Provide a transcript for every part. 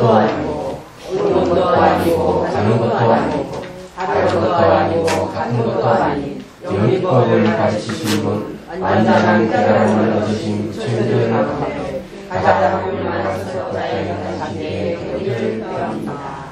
것도 아니고 오는 것도 아니고 가는 것도 아니고 다른 것도 아니고 같은 것도 아닌 영리법을 가르치신 분 완전한 깨달음을 얻으신 부처님들 가운데 가장 훌륭한 수석자인 당신의 경의를 표합니다.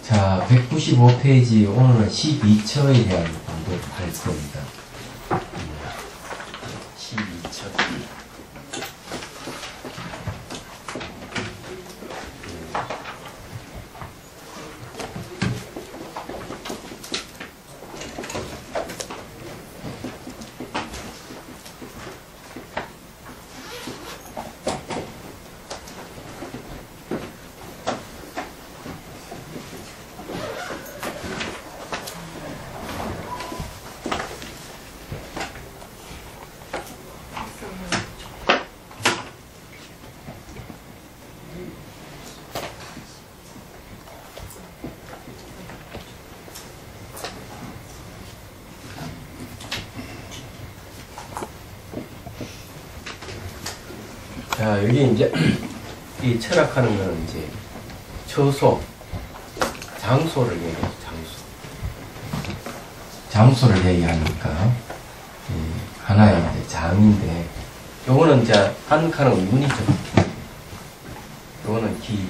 자, 195페이지 오늘은 12처에 대한 공부할 겁니다. 12처. 자, 여기 이제 이 철학하는 거는 이제 처소, 장소를 얘기해요. 장소를 얘기하니까 하나의 이제 장인데, 요거는 이제 한 칸은 문이죠. 요거는 기.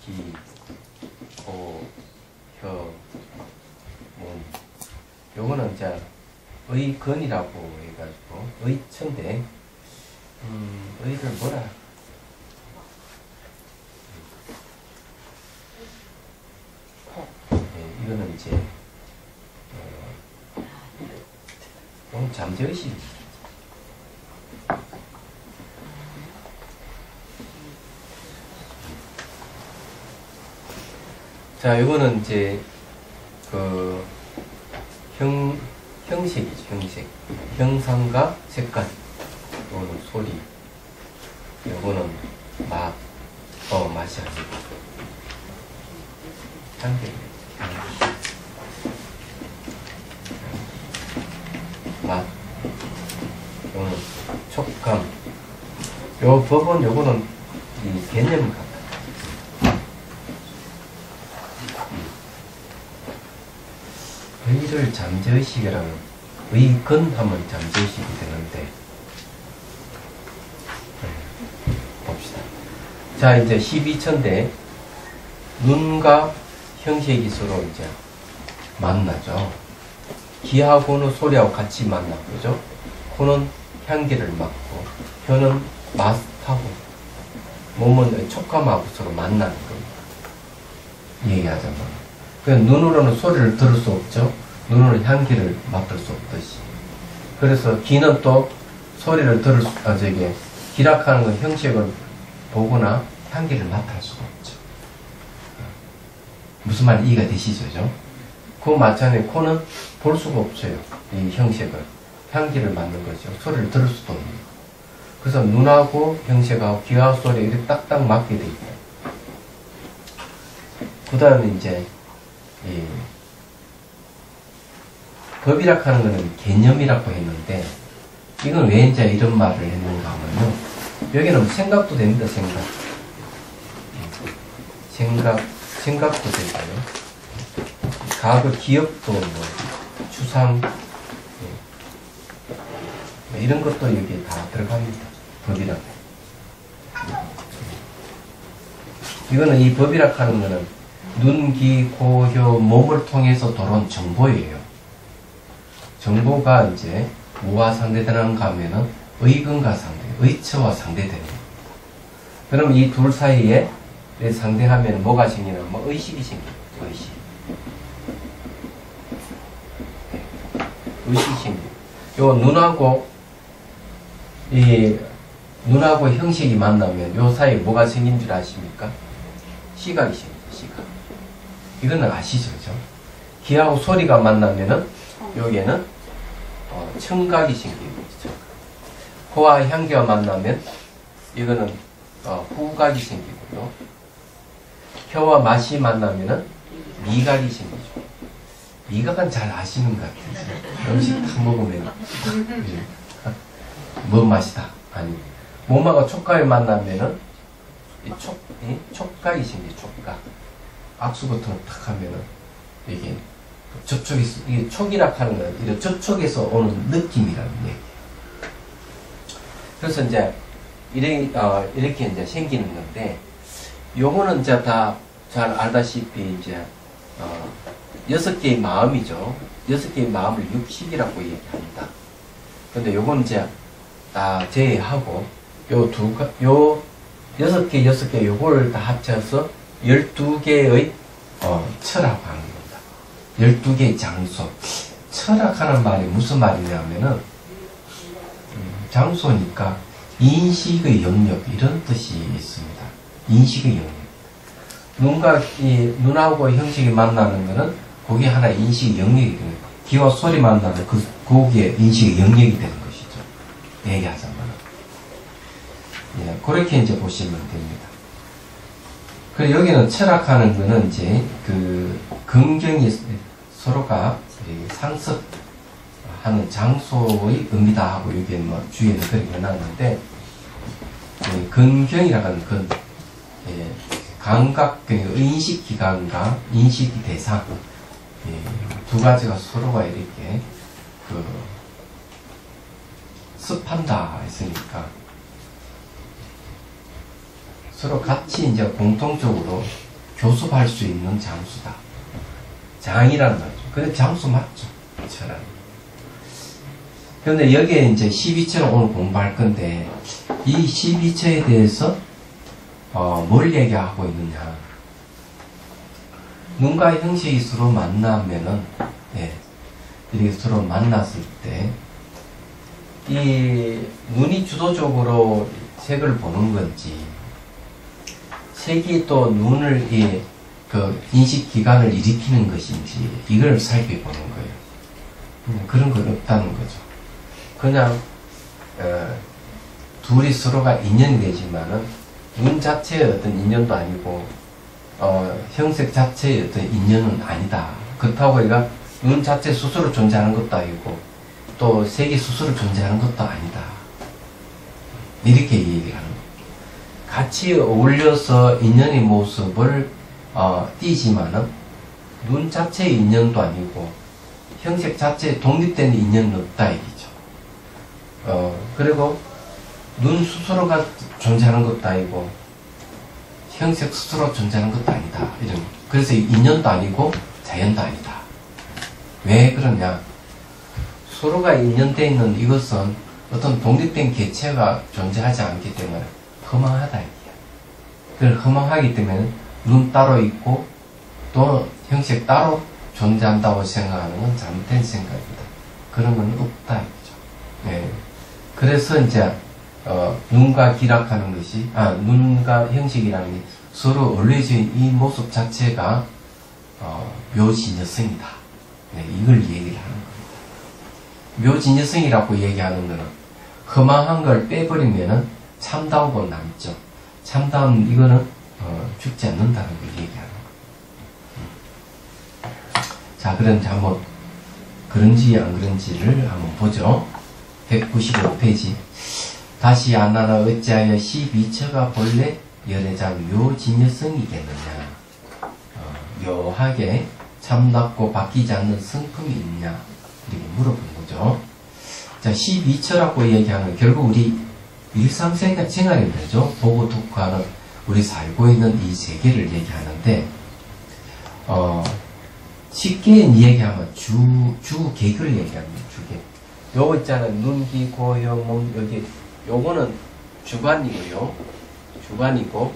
기, 고, 혀, 문. 요거는 이제 의건이라고 해가지고 의천데, 의를 뭐라? 이거는 이제 오늘 잠재의식. 자, 이거는 이제 그 형식이죠. 형식. 형상과 색깔. 이거는 소리. 이거는 맛. 맛이 아니고 향기. 맛. 이거는 촉감. 요 법은 요거는 이 개념 같다. 의를 잠재의식이라는, 의건하면 잠재의식이 되는데, 봅시다. 자, 이제 12처인데, 눈과 형식이 서로 이제 만나죠. 귀하고는 소리하고 같이 만나, 그죠? 코는 향기를 맡고, 혀는 맛하고, 몸은 촉감하고 서로 만나는 겁니다. 얘기하자면. 눈으로는 소리를 들을 수 없죠. 눈으로는 향기를 맡을 수 없듯이. 그래서 귀는 또 소리를 들을 수, 기락하는 건 형식을 보거나 향기를 맡을 수가 없죠. 무슨 말 이해가 되시죠? 그 마찬가지로 코는 볼 수가 없어요. 이 형식을. 향기를 맡는 거죠. 소리를 들을 수도 없는. 그래서 눈하고 형식하고 귀하고 소리에 이렇게 딱딱 맞게 돼 있다. 그 다음에 이제 법이라고 하는 것은 개념이라고 했는데, 이건 왜 이제 이런 말을 했는가 하면요, 여기는 생각도 됩니다. 생각도 되고요. 과거 기억도, 추상, 이런 것도 여기에 다 들어갑니다. 법이라고. 이거는 이 법이라고 하는 거는 눈, 귀, 코, 혀, 몸을 통해서 들어온 정보예요. 정보가 이제 뭐와 상대되는가 하면은 의근과 의처와 상대되는 거예요. 그럼 이 둘 사이에 상대하면 뭐가 생기냐면 의식이 생겨요. 의식이 생겨요. 요 눈하고 형식이 만나면 요 사이에 뭐가 생긴 줄 아십니까? 시각이 생겨요. 시각. 이거는 아시죠? 그죠? 귀하고 소리가 만나면은 여기에는 청각이 생기는 거죠. 코와 향기가 만나면 이거는 후각이 생기고요. 혀와 맛이 만나면은 미각이 생기죠. 미각은 잘 아시는 것 같아요. 음식 다 먹으면 뭔 맛이다. 아니, 몸하고 촉각이 만나면은 이 촉각이 생기죠. 촉각. 악수 같은 거 탁 하면은 이게 저쪽에서, 이게 촉이라 하는 건 이런 저쪽에서 오는 느낌이라는 얘기예요. 그래서 이제 이렇게 이제 생기는 건데, 요거는 이제 다 잘 알다시피 이제 6개의 마음이죠. 6개의 마음을 육식이라고 얘기합니다. 근데 요건 이제 다 제외하고 요 6개 요거를 다 합쳐서 12개의 철학 하는 겁니다. 12개의 장소. 철학하는 말이 무슨 말이냐면은 장소니까 인식의 영역 이런 뜻이 있습니다. 인식의 영역. 눈하고 형식이 만나는 거는 그게 하나 인식의 영역이 되는 거예요. 귀와 소리 만나는 거기에 인식의 영역이 되는 것이죠. 얘기하자면. 예, 그렇게 이제 보시면 됩니다. 그리고 여기는 철학하는 거는 이제 긍정이 서로가 상습하는 장소의 의미다 하고 여기에 뭐 주위에는 그렇게 해놨는데, 긍정이라고 하는 감각, 인식기관과 인식이 대상, 두 가지가 서로가 이렇게, 습한다 했으니까, 서로 같이 이제 공통적으로 교섭할 수 있는 장수다. 장이라는 말이죠. 근데 장수 맞죠? 철학. 그런데 여기에 이제 12처를 오늘 공부할 건데, 이 12처에 대해서 뭘 얘기하고 있느냐. 눈과 형식이 서로 만나면은, 이렇게 서로 만났을 때, 이 눈이 주도적으로 색을 보는 건지, 색이 또 눈을, 인식기관을 일으키는 것인지, 이걸 살펴보는 거예요. 그런 건 없다는 거죠. 그냥, 둘이 서로가 인연이 되지만은, 눈 자체의 어떤 인연도 아니고, 형색 자체의 어떤 인연은 아니다. 그렇다고 우리가 눈 자체 스스로 존재하는 것도 아니고, 또 색이 스스로 존재하는 것도 아니다. 이렇게 얘기를 하는 거예요. 같이 어울려서 인연의 모습을 띠지만은, 눈 자체의 인연도 아니고, 형색 자체에 독립된 인연은 없다, 이기죠. 그리고, 눈 스스로가 존재하는 것도 아니고 형색 스스로 존재하는 것도 아니다. 이런. 그래서 인연도 아니고 자연도 아니다. 왜 그러냐? 서로가 인연되어 있는 이것은 어떤 독립된 개체가 존재하지 않기 때문에 허망하다. 그걸 허망하기 때문에 눈 따로 있고 또 형색 따로 존재한다고 생각하는 건 잘못된 생각입니다. 그런 건 없다. 네. 그래서 이제 눈과 기락하는 것이, 눈과 형식이라는 게 서로 어울려진 이 모습 자체가, 묘진여성이다. 네, 이걸 얘기를 하는 겁니다. 묘진여성이라고 얘기하는 거는, 허망한 걸 빼버리면은 참다우고 남죠. 참다운, 이거는, 죽지 않는다는 걸 얘기하는 거예요. 자, 그런지 한번, 그런지 안 그런지를 한번 보죠. 195페이지. 다시 안나나 어찌하여 12처가 본래 열애자 묘진여성이겠느냐. 묘하게 참답고 바뀌지 않는 성품이 있냐. 이렇게 물어본 거죠. 자, 12처라고 얘기하는 결국 우리 일상생활인 거죠. 보고 듣고 하는 우리 살고 있는 이 세계를 얘기하는데, 쉽게 얘기하면 주계교를 얘기합니다. 주계. 요거 있잖아요. 눈, 귀, 코, 혀, 몸, 여기. 요거는 주관이고요. 주관이고,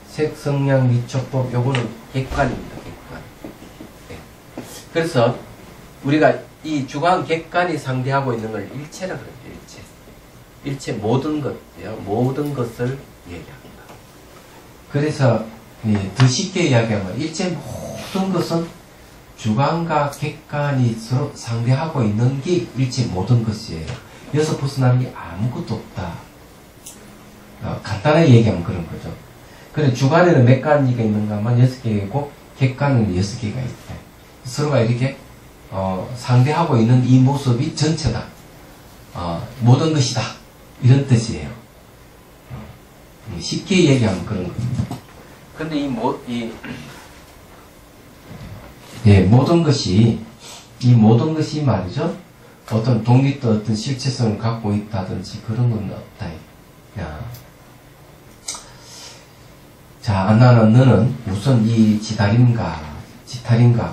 색, 성량, 미촉법, 요거는 객관입니다. 객관. 네. 그래서, 우리가 이 주관, 객관이 상대하고 있는 걸 일체라 그래요. 일체. 일체 모든 것이요. 모든 것을 얘기합니다. 그래서, 더 쉽게 이야기하면, 일체 모든 것은 주관과 객관이 서로 상대하고 있는 게 일체 모든 것이에요. 여기서 벗어나는 게 아무것도 없다. 간단하게 얘기하면 그런 거죠. 그래, 주관에는 몇 가지가 있는가 하면 6개이고, 객관에는 6개가 있다. 서로가 이렇게, 상대하고 있는 이 모습이 전체다. 모든 것이다. 이런 뜻이에요. 쉽게 얘기하면 그런 겁니다. 근데 모든 것이 말이죠. 어떤 독립도 어떤 실체성을 갖고 있다든지 그런 건 없다. 자, 너는 우선 이 지탈임과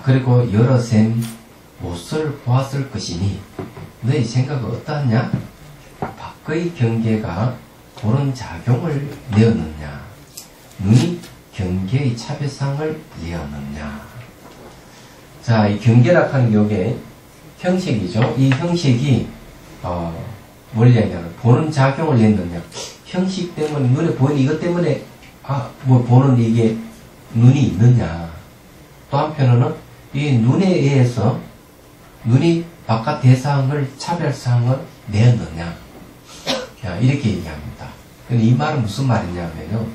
그리고 여러 샘 못을 보았을 것이니 너의 생각은 어떠하냐? 밖의 경계가 그런 작용을 내었느냐? 눈이 경계의 차별상을 내었느냐? 자, 이 경계라 하는 게 형식이죠. 이 형식이 뭘 얘기하냐? 보는 작용을 냈느냐? 형식 때문에 눈에 보이는 이것 때문에 보는 이게 눈이 있느냐? 또 한편으로는 이 눈에 의해서 눈이 바깥 대상을 차별상을 내었느냐? 이렇게 얘기합니다. 근데 이 말은 무슨 말이냐면요.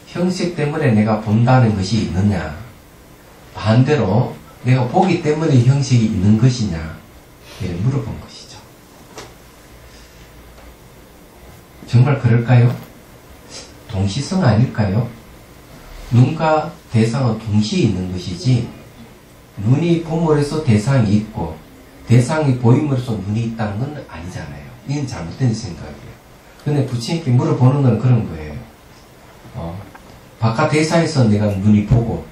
형식 때문에 내가 본다는 것이 있느냐? 반대로 내가 보기 때문에 형식이 있는 것이냐? 이를 물어본 것이죠. 정말 그럴까요? 동시성 아닐까요? 눈과 대상은 동시에 있는 것이지 눈이 봄으로서 대상이 있고 대상이 보임으로써 눈이 있다는 건 아니잖아요. 이건 잘못된 생각이에요. 근데 부처님께 물어보는 건 그런 거예요. 바깥 대상에서 내가 눈이 보고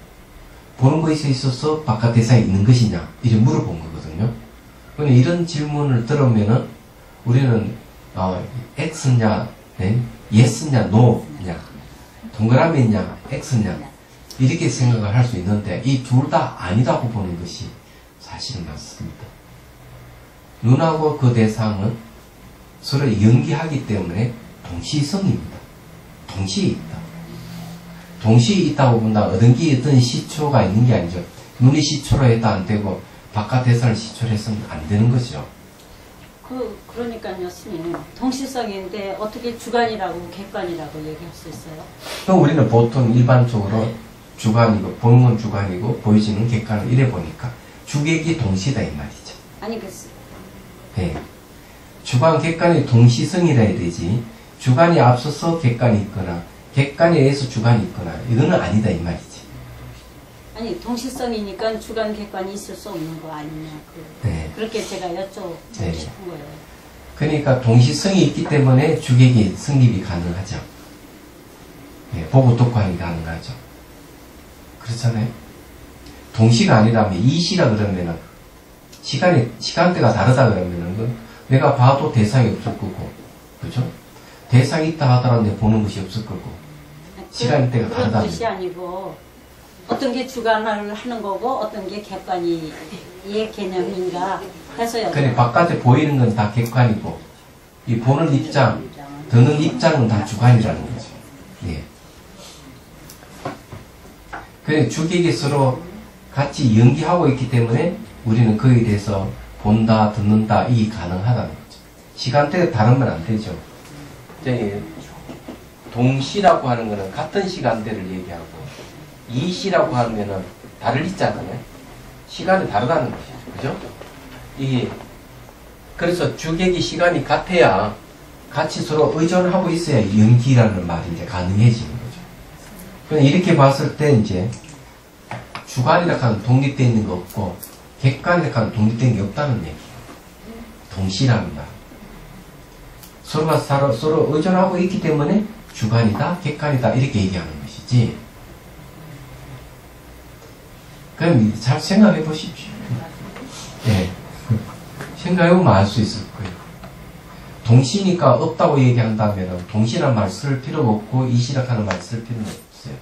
보는 것에 있어서 바깥 대상이 있는 것이냐 이렇게 물어본 거거든요. 근데 이런 질문을 들으면은 우리는 X냐, Yes냐, No냐, 동그라미냐, X냐 이렇게 생각을 할 수 있는데 이 둘 다 아니다고 보는 것이 사실은 맞습니다. 눈하고 그 대상은 서로 연기하기 때문에 동시성입니다. 동시에 있다. 동시에 있다고 본다. 어떤 시초가 있는 게 아니죠. 눈이 시초로 해도 안 되고 바깥 대상을 시초로 해서는 안 되는 거죠. 그러니까요, 스님. 동시성인데 어떻게 주관이라고 객관이라고 얘기할 수 있어요? 그럼 우리는 보통 일반적으로 주관이고 보는 건 주관이고 보여지는 객관을 이래 보니까 주객이 동시다 이 말이죠. 아니 글쎄. 네. 주관 객관이 동시성이라 해야 되지. 주관이 앞서서 객관이 있거나 객관에 의해서 주관이 있거나 이거는 아니다 이 말이지. 아니 동시성이니까 주관 객관이 있을 수 없는 거 아니냐. 네. 그렇게 제가 여쭤보고 네. 싶은 거예요. 그러니까 동시성이 있기 때문에 주객이 성립이 가능하죠. 네, 보고 독과이 가능하죠. 그렇잖아요. 동시가 아니라면 이시라 그러면은 시간대가 다르다 그러면은 내가 봐도 대상이 없을 거고, 그죠? 대상이 있다 하더라도 내가 보는 것이 없을 거고, 시간대가 다르다. 그런 뜻이 아니고 어떤 게 주관을 하는 거고 어떤 게 객관이의 개념인가 해서요. 그래 바깥에 보이는 건 다 객관이고 이 보는 입장, 듣는 입장은 다 주관이라는 거죠. 예. 그래 주객이 서로 같이 연기하고 있기 때문에 우리는 그에 대해서 본다, 듣는다 이게 가능하다는 거죠. 시간대가 다르면 안 되죠. 동시라고 하는 거는 같은 시간대를 얘기하고 이시라고 하면은 다를 있잖아요. 시간이 다르다는 거죠. 그죠? 이게 그래서 주객이 시간이 같아야 같이 서로 의존하고 있어야 연기라는 말이 이제 가능해지는 거죠. 그럼 이렇게 봤을 때 이제 주관이라 하는 독립되어 있는 거 없고 객관이라 하는 독립된 게 없다는 얘기예요. 동시라는 말. 서로가 서로 의존하고 있기 때문에 주관이다, 객관이다 이렇게 얘기하는 것이지. 그럼 잘 생각해 보십시오. 예. 생각해보면 알 수 있을 거예요. 동시니까 없다고 얘기한다면 동시란 말 쓸 필요가 없고 이시라 하는 말 쓸 필요는 없어요.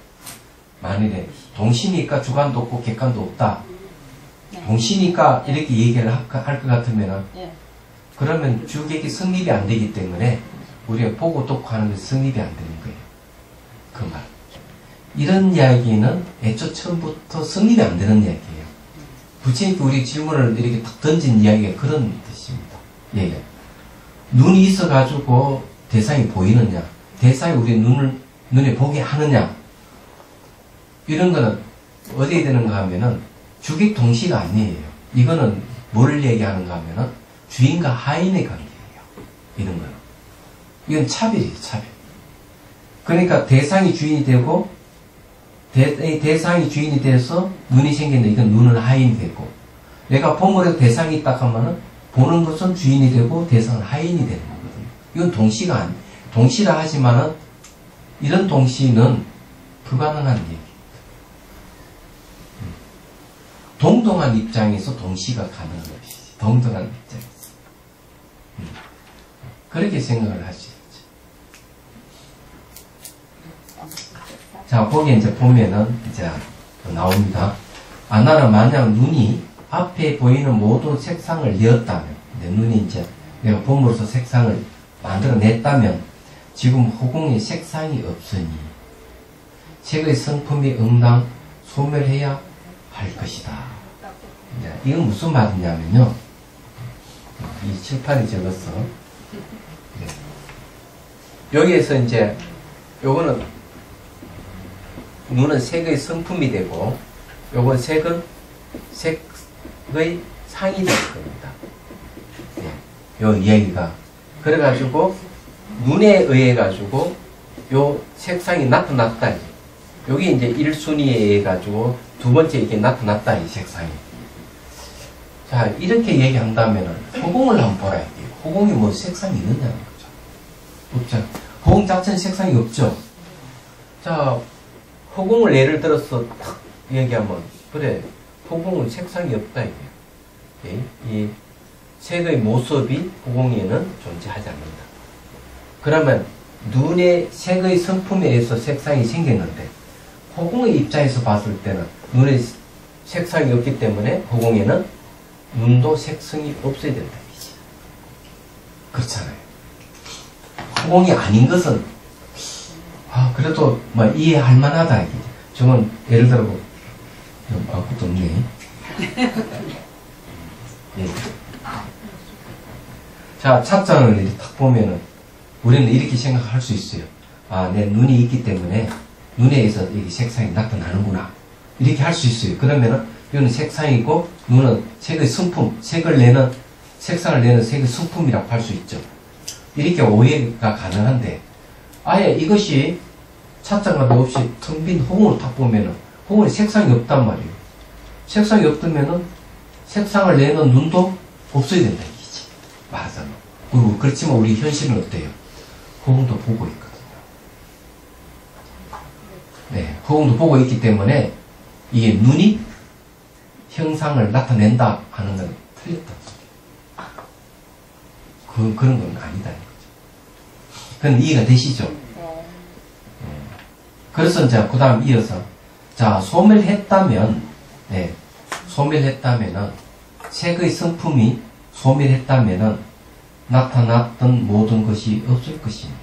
만일에 동시니까 주관도 없고 객관도 없다. 동시니까 이렇게 얘기를 할 것 같으면 그러면 주객이 성립이 안 되기 때문에 우리가 보고 듣고 하는 것이 성립이 안 되는 거예요. 그 말. 이런 이야기는 애초 처음부터 성립이 안 되는 이야기예요. 부처님께 우리 질문을 이렇게 딱 던진 이야기가 그런 뜻입니다. 예. 눈이 있어가지고 대상이 보이느냐, 대상이 우리 눈에 보게 하느냐, 이런 거는 어디에 되는가 하면은 주객 동시가 아니에요. 이거는 뭐를 얘기하는가 하면은 주인과 하인의 관계예요. 이런 거는. 이건 차별이에요, 차별. 그러니까 대상이 주인이 되고, 대상이 주인이 돼서 눈이 생겼는데 이건 눈은 하인이 되고, 내가 본물에 대상이 있다 하면은 보는 것은 주인이 되고 대상은 하인이 되는 거거든요. 이건 동시가 동시라 하지만은 이런 동시는 불가능한 얘기. 동등한 입장에서 동시가 가능한 것이지. 동등한 입장에서. 그렇게 생각을 하시죠. 자, 거기 이제 보면은 이제 나옵니다. 나는 만약 눈이 앞에 보이는 모든 색상을 내었다면, 내 눈이 이제 내가 봄으로서 색상을 만들어냈다면, 지금 허공에 색상이 없으니 색의 성품이 응당 소멸해야 할 것이다. 이건 무슨 말이냐면요. 이 칠판에 적었어. 여기에서 이제 요거는 눈은 색의 성품이 되고, 요건 색은 색의 상이 될 겁니다. 요 이야기가. 그래가지고, 눈에 의해가지고, 요 색상이 나타났다. 여기 이제 1순위에 의해가지고, 두 번째 이게 나타났다, 이 색상이. 자, 이렇게 얘기한다면은, 허공을 한번 보라. 허공에 뭐 색상이 있느냐는 거죠. 없죠. 허공 자체는 색상이 없죠. 자, 허공을 예를 들어서 탁 얘기하면, 그래, 허공은 색상이 없다, 이게. 이 색의 모습이 허공에는 존재하지 않는다. 그러면, 눈의 색의 성품에 의해서 색상이 생겼는데, 허공의 입장에서 봤을 때는 눈에 색상이 없기 때문에 허공에는 눈도 색성이 없어야 된다, 이지. 그렇잖아요. 허공이 아닌 것은 그래도 뭐 이해할 만하다. 이게. 저건 예를 들어 아무것도 없네. 예. 자, 찻잔을 이렇게 딱 보면은 우리는 이렇게 생각할 수 있어요. 내 눈이 있기 때문에 눈에 의해서 이게 색상이 나타나는구나. 이렇게 할 수 있어요. 그러면은 이거는 색상이고 눈은 색의 성품, 색상을 내는 색의 성품이라고 할 수 있죠. 이렇게 오해가 가능한데, 아예 이것이 찻잔과도 없이 텅 빈 허공을 딱 보면은 허공에 색상이 없단 말이에요. 색상이 없다면은 색상을 내는 눈도 없어야 된다, 이기지. 말하자면. 그리고 그렇지만 우리 현실은 어때요? 허공도 보고 있거든요. 네, 허공도 보고 있기 때문에 이게 눈이 형상을 나타낸다 하는 건 틀렸다. 그런 건 아니다. 그건 이해가 되시죠? 그래서 이제 그 다음 이어서, 자, 소멸했다면은, 색의 성품이 소멸했다면은 나타났던 모든 것이 없을 것입니다.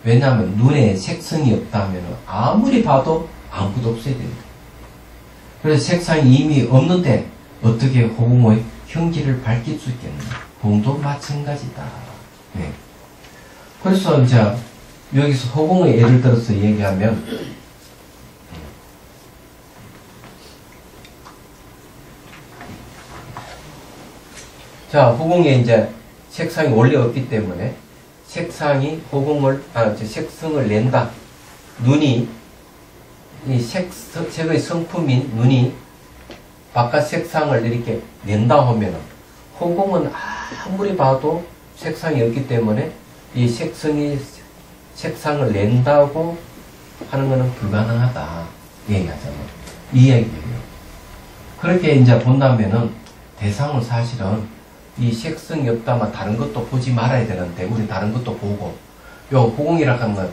왜냐하면 눈에 색성이 없다면은 아무리 봐도 아무것도 없어야 됩니다. 그래서 색상이 이미 없는데 어떻게 허공의 형질을 밝힐 수 있겠느냐. 허공도 마찬가지다. 네. 그래서 이제 여기서 허공의 예를 들어서 얘기하면, 자, 허공에 이제 색상이 원래 없기 때문에 색상이 색성을 낸다. 눈이 이 색의 성품인 눈이 바깥 색상을 이렇게 낸다 하면은 허공은 아무리 봐도 색상이 없기 때문에 이 색상을 낸다고 하는 것은 불가능하다. 얘기하잖아요. 이 얘기예요. 그렇게 이제 본다면은 대상은 사실은 이 색성이 없다면 다른 것도 보지 말아야 되는데, 우리 다른 것도 보고, 요 허공이라 하는 건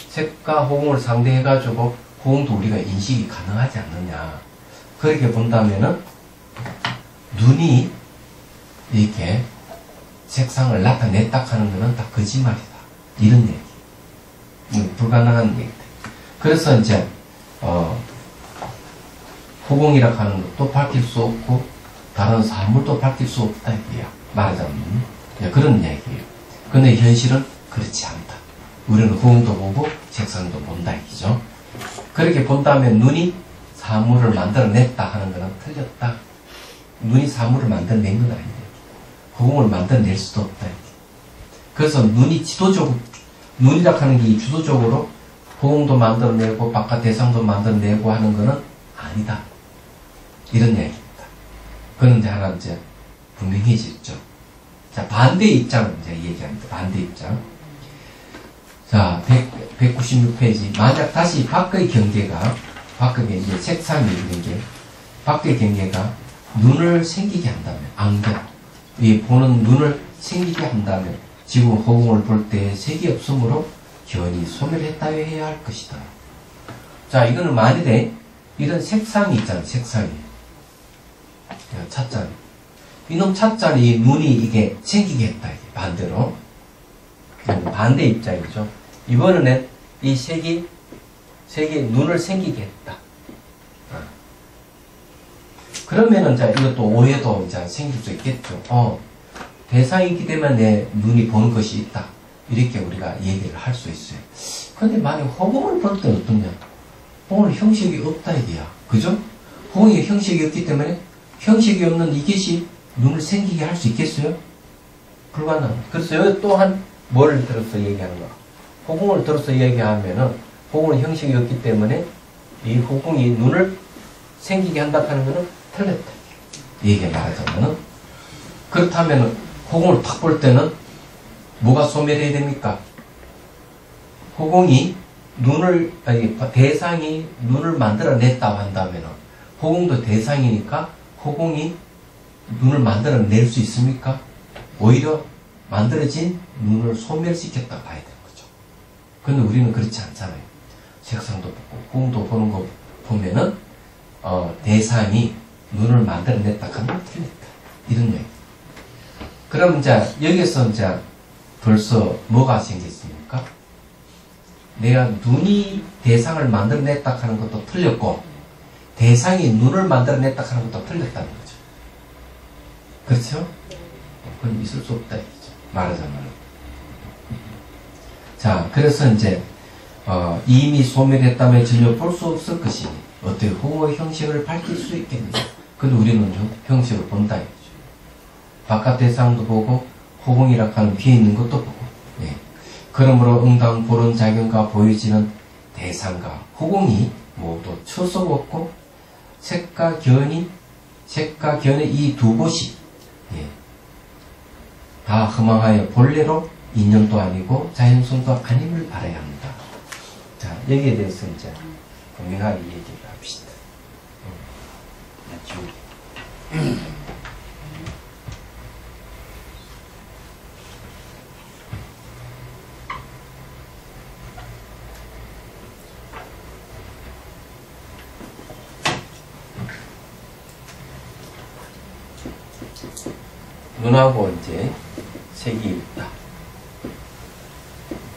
색과 허공을 상대해가지고 허공도 우리가 인식이 가능하지 않느냐. 그렇게 본다면은 눈이 이렇게 색상을 나타냈다 하는 것은 다 거짓말이다. 이런 얘기. 불가능한 얘기다. 그래서 이제, 허공이라 하는 것도 밝힐 수 없고, 다른 사물도 밝힐 수 없다 이거야. 말하자면 그런 이야기예요. 근데 현실은 그렇지 않다. 우리는 후궁도 보고 색상도 본다 이기죠. 그렇게 본다면 눈이 사물을 만들어냈다 하는 것은 틀렸다. 눈이 사물을 만들어낸 건 아니에요. 후궁을 만들어낼 수도 없다. 그래서 눈이 눈이라 하는 게 주도적으로 후궁도 만들어내고 바깥 대상도 만들어내고 하는 것은 아니다. 이런 이야기입니다. 그런데 하나 이제 분명해졌죠. 자, 반대 입장을 이제 얘기합니다. 반대 입장. 자, 196페이지. 만약 다시 밖의 경계가, 밖의 이제 색상이 이런 게, 밖의 경계가 눈을 생기게 한다면, 안경, 이 보는 눈을 생기게 한다면, 지금 허공을 볼 때 색이 없으므로 견이 소멸했다 해야 할 것이다. 자, 이거는 만일에 이런 색상이 있잖아요. 색상이. 찻잔. 이놈 찻잔이 눈이 이게 생기게 했다. 이게 반대로. 반대 입장이죠. 이번에는 이 색이 눈을 생기게 했다. 그러면은 자, 이것도 오해도 이제 생길 수 있겠죠. 대상이 있기 때문에 내 눈이 보는 것이 있다. 이렇게 우리가 얘기를 할 수 있어요. 근데 만약 허공을 볼 때는 어떠냐? 허공은 형식이 없다 이게야. 그죠? 허공이 형식이 없기 때문에 형식이 없는 이것이 눈을 생기게 할 수 있겠어요? 불가능. 그래서 여기 또한 뭐를 들어서 얘기하는가? 허공을 들어서 얘기하면은 허공은 형식이 없기 때문에 이 허공이 눈을 생기게 한다 하는 것은 틀렸다. 얘기 말하자면은 그렇다면은 허공을 탁 볼 때는 뭐가 소멸해야 됩니까? 허공이 대상이 눈을 만들어냈다고 한다면은 허공도 대상이니까 허공이 눈을 만들어낼 수 있습니까? 오히려 만들어진 눈을 소멸시켰다 봐야 되는 거죠. 근데 우리는 그렇지 않잖아요. 색상도 보고 허공도 보는 거 보면은 대상이 눈을 만들어냈다 하면 틀렸다. 이런 얘기. 그럼 이제 여기서 이제 벌써 뭐가 생겼습니까? 내가 눈이 대상을 만들어냈다 하는 것도 틀렸고 대상이 눈을 만들어냈다 하는 것도 틀렸다는 거죠. 그렇죠? 그건 있을 수 없다 이거죠. 말하자면. 자, 그래서 이제 이미 소멸했다면 전혀 볼 수 없을 것이니 어떻게 허공의 형식을 밝힐 수 있겠느냐. 근데 우리는 형식을 본다 이거죠. 바깥 대상도 보고 허공이라 하는 비어있는 것도 보고. 예. 그러므로 응당 보는 작용과 보여지는 대상과 허공이 모두 처소없고 색과 견의 이 두 곳이 다 허망하여 본래로 인연도 아니고 자연성도 아님을 알아야 합니다. 자, 여기에 대해서 이제 분명하게 얘기를 합시다. 눈하고 이제 색이 있다.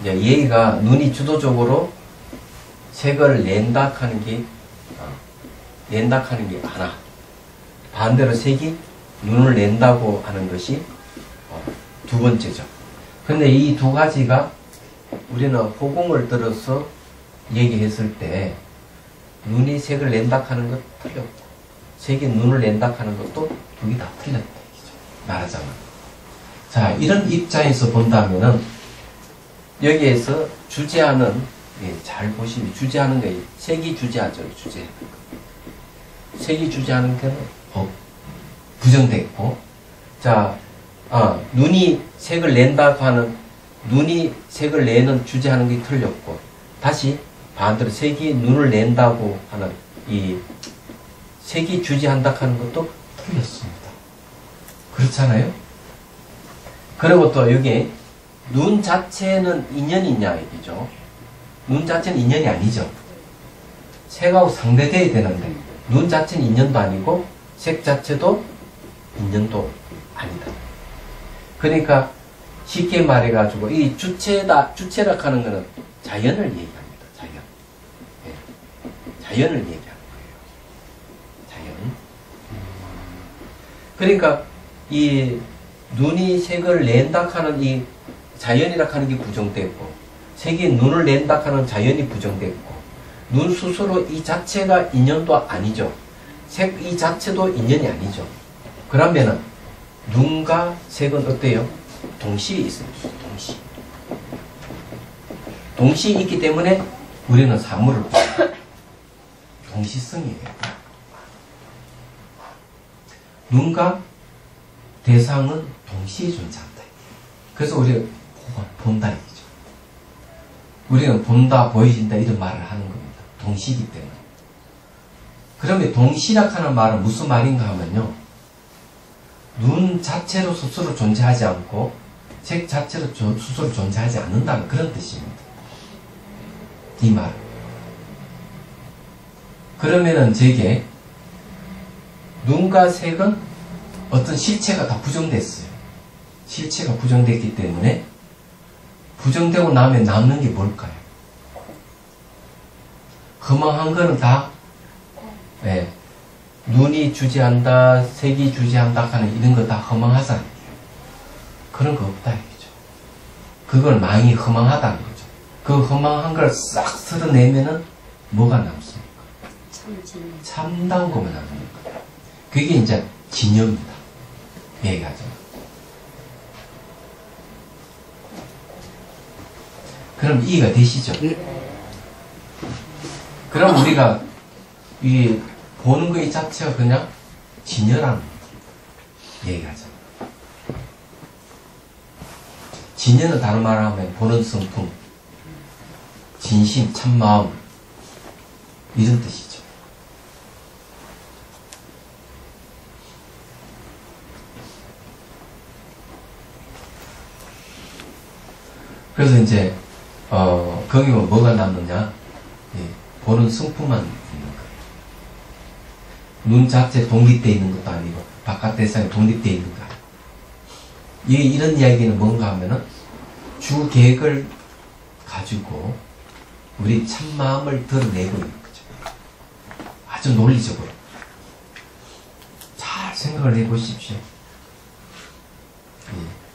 이제 얘가 눈이 주도적으로 색을 낸다 하는 게 하나. 반대로 색이 눈을 낸다고 하는 것이 두 번째죠. 근데 이 두 가지가 우리는 허공을 들어서 얘기했을 때 눈이 색을 낸다 하는 것 틀렸고 색이 눈을 낸다 하는 것도 두 개 다 틀렸다. 말하자면. 자, 이런 입장에서 본다면은 여기에서 주제하는, 잘 보시면 주제하는 게 색이 주제하죠. 주제하는 거. 색이 주제하는 게는 부정됐고, 자, 눈이 색을 낸다고 하는 눈이 색을 내는 주제하는 게 틀렸고, 다시 반대로 색이 눈을 낸다고 하는 이 색이 주제한다 하는 것도 틀렸습니다. 그렇잖아요? 그리고 또 여기 눈 자체는 인연이 있냐 얘기죠. 눈 자체는 인연이 아니죠. 색하고 상대돼야 되는데 눈 자체는 인연도 아니고 색 자체도 인연도 아니다. 그러니까 쉽게 말해가지고 이 주체라 하는 것은 자연을 얘기합니다. 자연. 자연을 얘기하는 거예요. 자연. 그러니까 이 눈이 색을 낸다 하는 이 자연이라 하는 게 부정되고 색이 눈을 낸다 하는 자연이 부정되고 눈 스스로 이 자체가 인연도 아니죠. 색 이 자체도 인연이 아니죠. 그러면은 눈과 색은 어때요? 동시에 있습니다. 동시에 있기 때문에 우리는 사물을 봅니다. 동시성이에요. 눈과 대상은 동시에 존재한다. 그래서 우리가 본다 얘기죠. 우리는 본다, 보여진다 이런 말을 하는 겁니다. 동시이기 때문에. 그러면 동시라 하는 말은 무슨 말인가 하면요. 눈 자체로 스스로 존재하지 않고 색 자체로 스스로 존재하지 않는다는 그런 뜻입니다. 이 말. 그러면은 제게 눈과 색은 어떤 실체가 다 부정됐어요. 실체가 부정됐기 때문에 부정되고 나면 남는 게 뭘까요? 허망한 거는 다 눈이 주재한다, 색이 주재한다 하는 이런 거 다 허망하다는 얘기예요. 그런 거 없다 이거죠. 그걸 망이 허망하다는 거죠. 그 허망한 걸 싹 쓸어내면은 뭐가 남습니까? 참다운 것만 남습니까? 그게 이제 진여입니다. 얘기하죠. 그럼 이해가 되시죠? 그럼 우리가 이 보는 것 자체가 그냥 진여라는 얘기하죠. 진여는 다른 말로 하면 보는 성품, 진심, 참마음 이런 뜻이죠. 그래서 이제 거기 뭐가 남느냐? 보는 성품만 있는 거예요. 눈 자체 독립되어 있는 것도 아니고 바깥 대상에 독립되어 있는 거 아니고 이런 이야기는 뭔가 하면은 주 계획을 가지고 우리 참마음을 드러내고 있는 거죠. 아주 논리적으로 잘 생각을 해보십시오.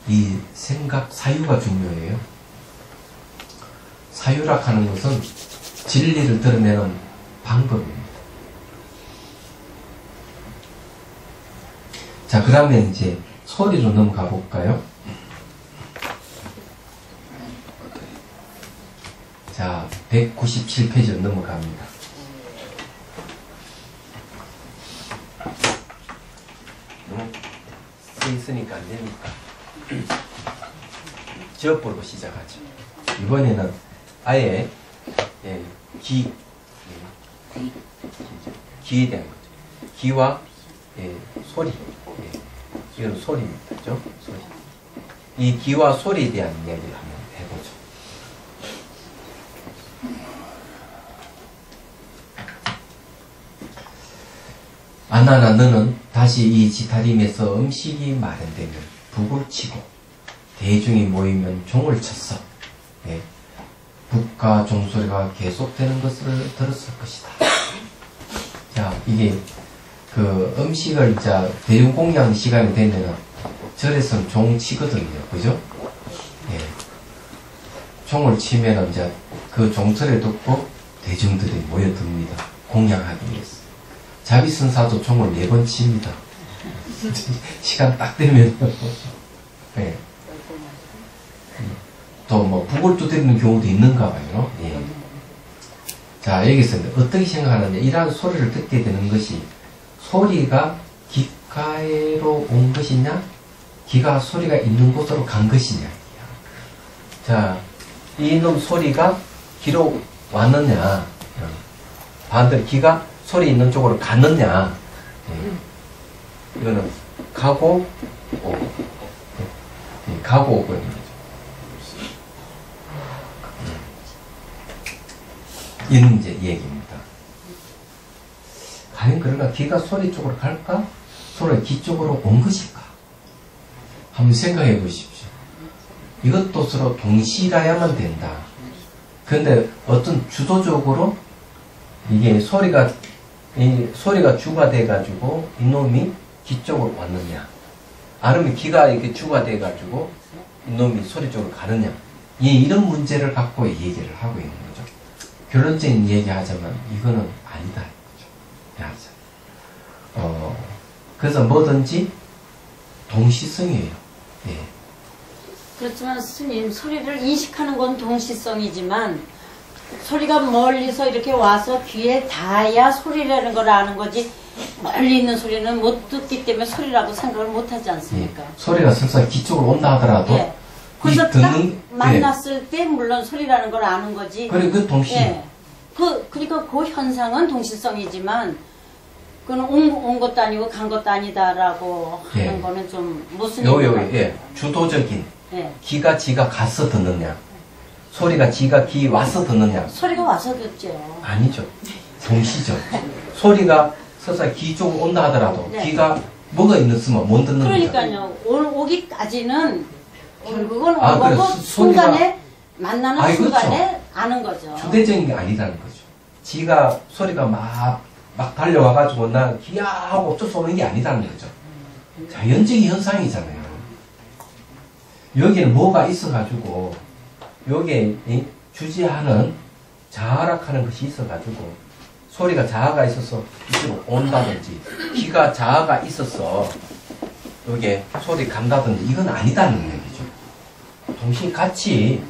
이 생각 사유가 중요해요. 사유라 하는 것은 진리를 드러내는 방법입니다. 자, 그러면 이제 소리로 넘어가 볼까요? 자, 197페이지로 넘어갑니다. 너무 써 있으니까 안 되니까. 지역부로 시작하죠. 이번에는 아예 기에 대한 거죠. 기와 소리. 이건 소리입니다. 그죠? 소리. 이 기와 소리에 대한 이야기를 한번 해보죠. 아나나 너는 다시 이 지타림에서 음식이 마련되면 북을 치고 대중이 모이면 종을 쳤어. 북과 종소리가 계속되는 것을 들었을 것이다. 자, 이게 그 음식을 이제 대중 공양 시간이 되면은 절에서는 종 치거든요. 그죠? 종을 치면은 이제 그 종소리를 듣고 대중들이 모여듭니다. 공양하기 위해서. 자비선사도 종을 4번 칩니다. 시간 딱 되면. 또 뭐 북을 두드리는 경우도 있는가 봐요. 자, 여기서 어떻게 생각하느냐. 이러한 소리를 듣게 되는 것이 소리가 귓가에로 온 것이냐, 귀가 소리가 있는 곳으로 간 것이냐. 자, 이놈 소리가 귀로 왔느냐, 반대로 귀가 소리 있는 쪽으로 갔느냐. 이거는 가고 오고, 가고 오고 있는 거죠. 이런 이제 얘기입니다. 과연 그러나 귀가 소리 쪽으로 갈까? 소리가 귀 쪽으로 온 것일까? 한번 생각해 보십시오. 이것도 서로 동시라야만 된다. 그런데 어떤 주도적으로 이게 소리가 주가 돼가지고 이놈이 귀 쪽으로 왔느냐, 아니면 귀가 이렇게 주가 돼가지고 이놈이 소리 쪽으로 가느냐, 이런 문제를 갖고 얘기를 하고 있는 거죠. 결론적인 얘기하자면 이거는 아니다. 그래서 뭐든지 동시성이에요. 예. 그렇지만 스님, 소리를 인식하는 건 동시성이지만 소리가 멀리서 이렇게 와서 귀에 닿아야 소리라는 걸 아는 거지, 멀리 있는 소리는 못 듣기 때문에 소리라고 생각을 못 하지 않습니까? 예. 소리가 설사 귀 쪽으로 온다 하더라도 예. 그래서 딱 만났을 때 물론 소리라는 걸 아는 거지. 그래, 그 동시. 예. 그러니까 그 현상은 동시성이지만 그건 온 것도 아니고 간 것도 아니다라고 하는 거는 좀 무슨 예. 주도적인 귀가 지가 가서 듣느냐, 소리가 지가 귀 와서 듣느냐. 소리가 와서 듣죠. 아니죠. 동시죠. 소리가 설사 귀 쪽으로 온다 하더라도 귀가 뭐가 있으면 못 듣는 거죠. 그러니까요. 오기까지는 결국은 그래, 오고 순간에 만나는 순간에 그렇죠. 아는 거죠. 주대적인 게 아니라는 거죠. 지가 소리가 막 달려와가지고 나 귀야 하고 쫓아오는 게 아니라는 거죠. 자연적인 현상이잖아요. 여기는 뭐가 있어가지고 여기에 주지하는 자아락하는 것이 있어가지고 소리가 자아가 있어서 이쪽으로 온다든지 귀가 자아가 있어서 여기에 소리 간다든지 이건 아니다는 얘기죠. 동시에 같이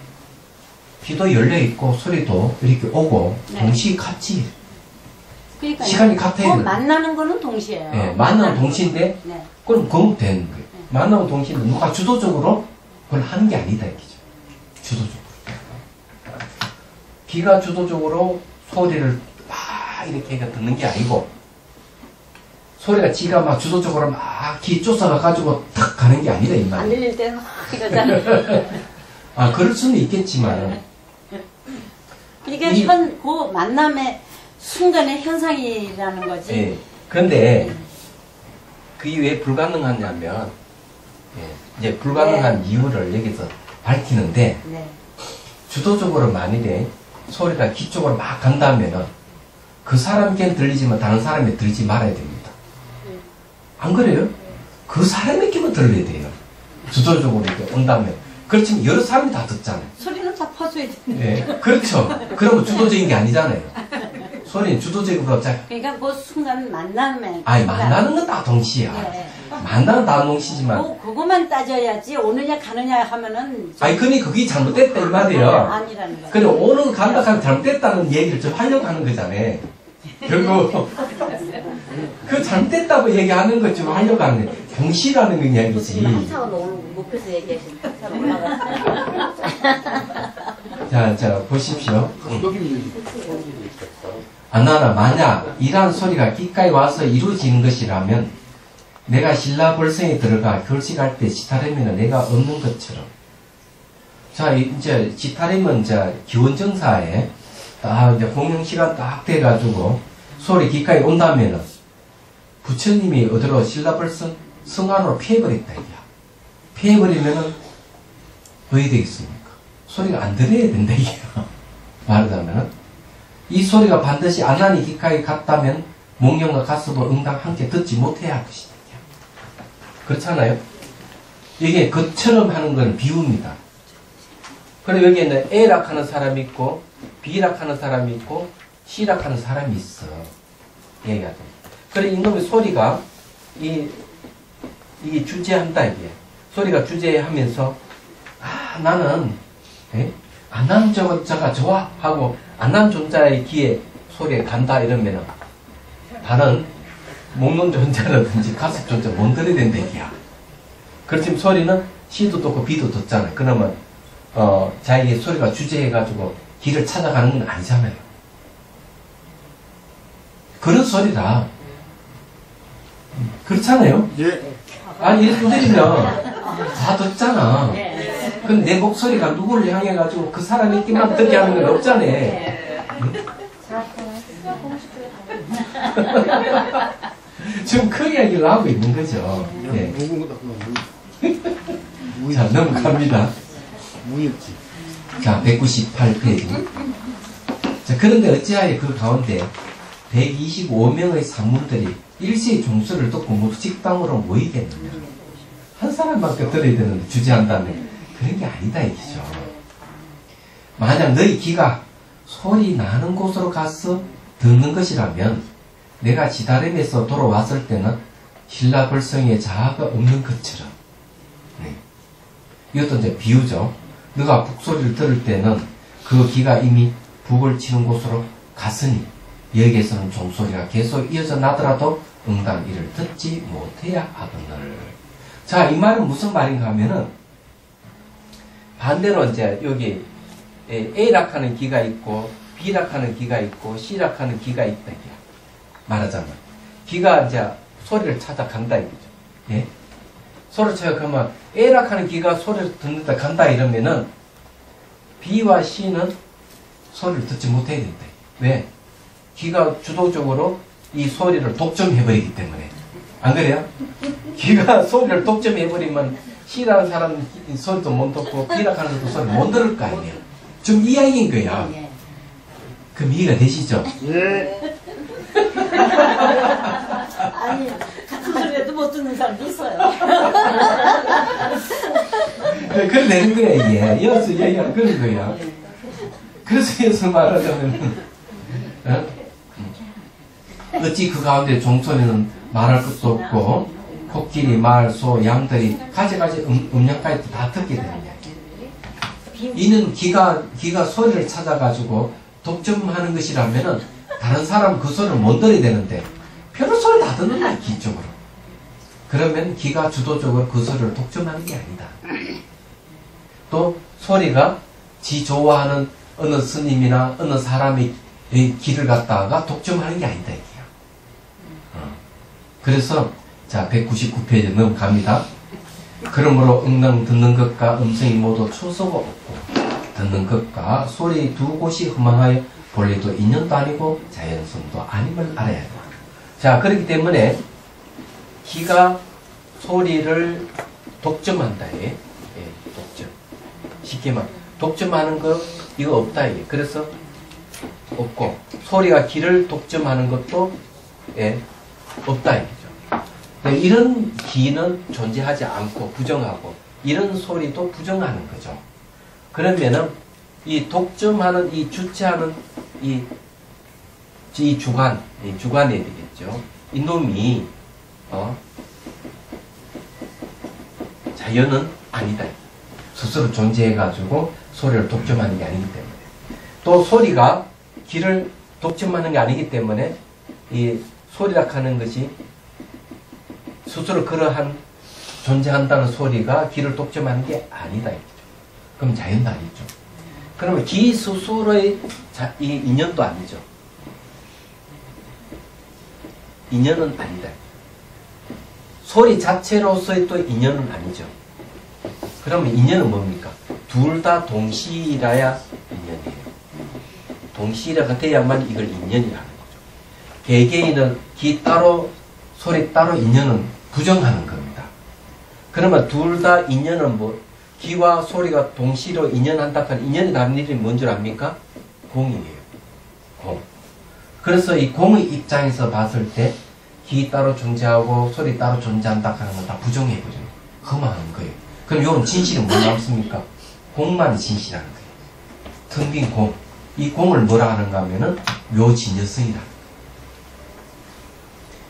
귀도 열려있고 소리도 이렇게 오고 동시에 같이 그러니까 시간이 같아요. 만나는 거는 동시에요. 네, 만나는 동시인데 그럼 그럼 되는 거예요. 만나는 동시인데 누가 주도적으로 그걸 하는 게 아니다 이거죠. 주도적으로. 귀가 주도적으로 소리를 막 이렇게 듣는 게 아니고 소리가 지가 막 주도적으로 막 귀 쫓아가가지고 탁 가는 게 아니다 이 말이에요. 안 들릴 때는 막 이러잖아요. 그럴 수는 있겠지만 그러니까 그 만남의 순간의 현상이라는 거지. 예. 그런데 그게 왜 불가능하냐면 이제 불가능한 이유를 여기서 밝히는데 주도적으로 만일에 소리가 귀 쪽으로 막 간다면은 그 사람에게는 들리지만 다른 사람에 들리지 말아야 됩니다. 안 그래요? 그 사람에게만 들려야 돼요. 주도적으로 이렇게 온다면. 그렇지만 여러 사람이 다 듣잖아요. 소리는 다 퍼줘야 되는데. 네, 그렇죠. 그러면 주도적인 게 아니잖아요. 소리는 주도적으로 그러니까 그 순간 만남에. 만나는 건 다 동시야. 만나는 다 동시지만. 그거만 따져야지 오느냐 가느냐 하면은. 그게 잘못됐다 이 말이에요. 아니라는 거예요. 그래 오는 간다 하면 잘못됐다는 얘기를 좀 하려고 하는 거잖아요. 결국 그 잘못됐다고 얘기하는 것 좀 하려고 하는 거예요. 동시라는 건 이야기지. 한차원 높여서 얘기하시는 한차원 올라갔어요. 자 보십시오. 나나 만약 이러한 소리가 귓가에 와서 이루어지는 것이라면 내가 신라벌성에 들어가 결식할 때 지타림에는 내가 없는 것처럼. 자 이제 지타림은 이제 기원정사에 이제 공영시간 딱 돼가지고 소리 귓가에 온다면은 부처님이 어디로 신라벌성 성안으로 피해버렸다 이거야. 피해버리면은 어디 되겠습니까? 소리가 안 들려야 된다 이거야. 말하자면은 이 소리가 반드시 아난이 귓가에 갔다면 목령과 가스도 응당 함께 듣지 못해야 할 것이다. 그렇잖아요? 이게 그처럼 하는 건 비유입니다. 그리고 여기에는 A락 하는 사람이 있고 B락 하는 사람이 있고 C락 하는 사람이 있어. 얘기하자. 그래 이놈의 소리가 이게 주제한다 이게. 소리가 주제하면서 나는 나는 저가 좋아 하고 안난 존자의 귀에 소리에 간다 이러면은 다른 목론 존재라든지 가습 존재 못 들어야 된다 얘기야. 그렇지만 소리는 C도 듣고 B도 듣잖아요. 그러면 자기의 소리가 주제해가지고 길을 찾아가는 건 아니잖아요. 그런 소리다. 그렇잖아요? 예. 이렇게 들리면 다 듣잖아. 근데 내 목소리가 누구를 향해가지고 그 사람에게만 듣게 하는 건 없잖아. 지금 그 이야기를 하고 있는 거죠. 네. 자, 넘어갑니다. 무였지. 자, 198페이지. 자, 그런데 어찌하여 그 가운데 125명의 산문들이 일시의 종소리를 듣고 뭐 식당으로 모이겠느냐. 한 사람밖에 들어야 되는데 주제한다면 그런 게 아니다 이기죠. 만약 너희 귀가 소리 나는 곳으로 가서 듣는 것이라면 내가 지다림에서 돌아왔을 때는 신라벌성에 자아가 없는 것처럼. 네. 이것도 이제 비유죠. 너가 북소리를 들을 때는 그 귀가 이미 북을 치는 곳으로 갔으니 여기에서는 종소리가 계속 이어져 나더라도 응당 이를 듣지 못해야 하거늘. 자, 이 말은 무슨 말인가 하면은 반대로 이제 여기 A락하는 귀가 있고 B락하는 귀가 있고 C락하는 귀가 있다 이게 말하자면 귀가 이제 소리를 찾아간다 이거죠. 예? 소리를 찾아가면 A락하는 귀가 소리를 듣는다 간다 이러면은 B와 C는 소리를 듣지 못해야 된다. 왜? 귀가 주도적으로 이 소리를 독점해버리기 때문에. 안 그래요? 귀가 소리를 독점해버리면 C라는 사람은 소리도 못 듣고 B라는 사람도 소리를 못 들을 거 아니에요. 좀 이야기인 거야. 그럼 이해가 되시죠? 예. 아니 같은 소리라도 못 듣는 사람도 있어요. 그래 되는 거야 이게. 여기서 이야기하는 그런 거야. 그래서 여기서 말하자면 어찌 그 가운데 종소리는 말할 것도 없고 코끼리, 말, 소, 양들이 가지가지 음력까지 다 듣게 되는 이야기. 이는 귀가 소리를 찾아가지고 독점하는 것이라면은 다른 사람 그 소리를 못 들어야 되는데 별로 소리 다 듣는다 귀쪽으로. 그러면 귀가 주도적으로 그 소리를 독점하는 게 아니다. 또 소리가 지 좋아하는 어느 스님이나 어느 사람의 귀를 갖다가 독점하는 게 아니다 이게요. 그래서 자 199페이지 넘어갑니다. 그러므로 응당 듣는 것과 음성이 모두 초소가 없고 듣는 것과 소리 두 곳이 허망하여 본래도 인연도 아니고 자연성도 아님을 알아야 한다. 자 그렇기 때문에 귀가 소리를 독점한다. 예, 독점. 쉽게 말 독점하는 거 이거 없다. 예. 그래서 없고 소리가 귀를 독점하는 것도 예, 없다. 이거죠. 네, 이런 귀는 존재하지 않고 부정하고 이런 소리도 부정하는 거죠. 그러면은 이 독점하는 이 주체하는 이 주관이 되겠죠. 이놈이 자연은 아니다. 스스로 존재해가지고 소리를 독점하는 게 아니기 때문에 또 소리가 귀를 독점하는 게 아니기 때문에 이 소리라 하는 것이 스스로 그러한 존재한다는 소리가 귀를 독점하는 게 아니다. 그럼 자연도 아니죠. 그러면 귀 스스로의 이 인연도 아니죠. 인연은 아니다. 소리 자체로서의 또 인연은 아니죠. 그러면 인연은 뭡니까? 둘 다 동시라야 인연이에요. 동시라가 돼야만 이걸 인연이라는 거죠. 개개인은 귀 따로 소리 따로 인연은 부정하는 겁니다. 그러면 둘 다 인연은 뭐 귀와 소리가 동시로 인연한다 하는 인연이 다른 일이 뭔 줄 압니까? 공이에요. 공. 그래서 이 공의 입장에서 봤을 때 귀 따로 존재하고 소리 따로 존재한다 하는 건 다 부정해버려요. 험한 거예요. 그럼 이건 진실은 뭐 남습니까? 공만이 진실하는 거예요. 텅 빈 공. 이 공을 뭐라 하는가 하면은 묘진여성이라.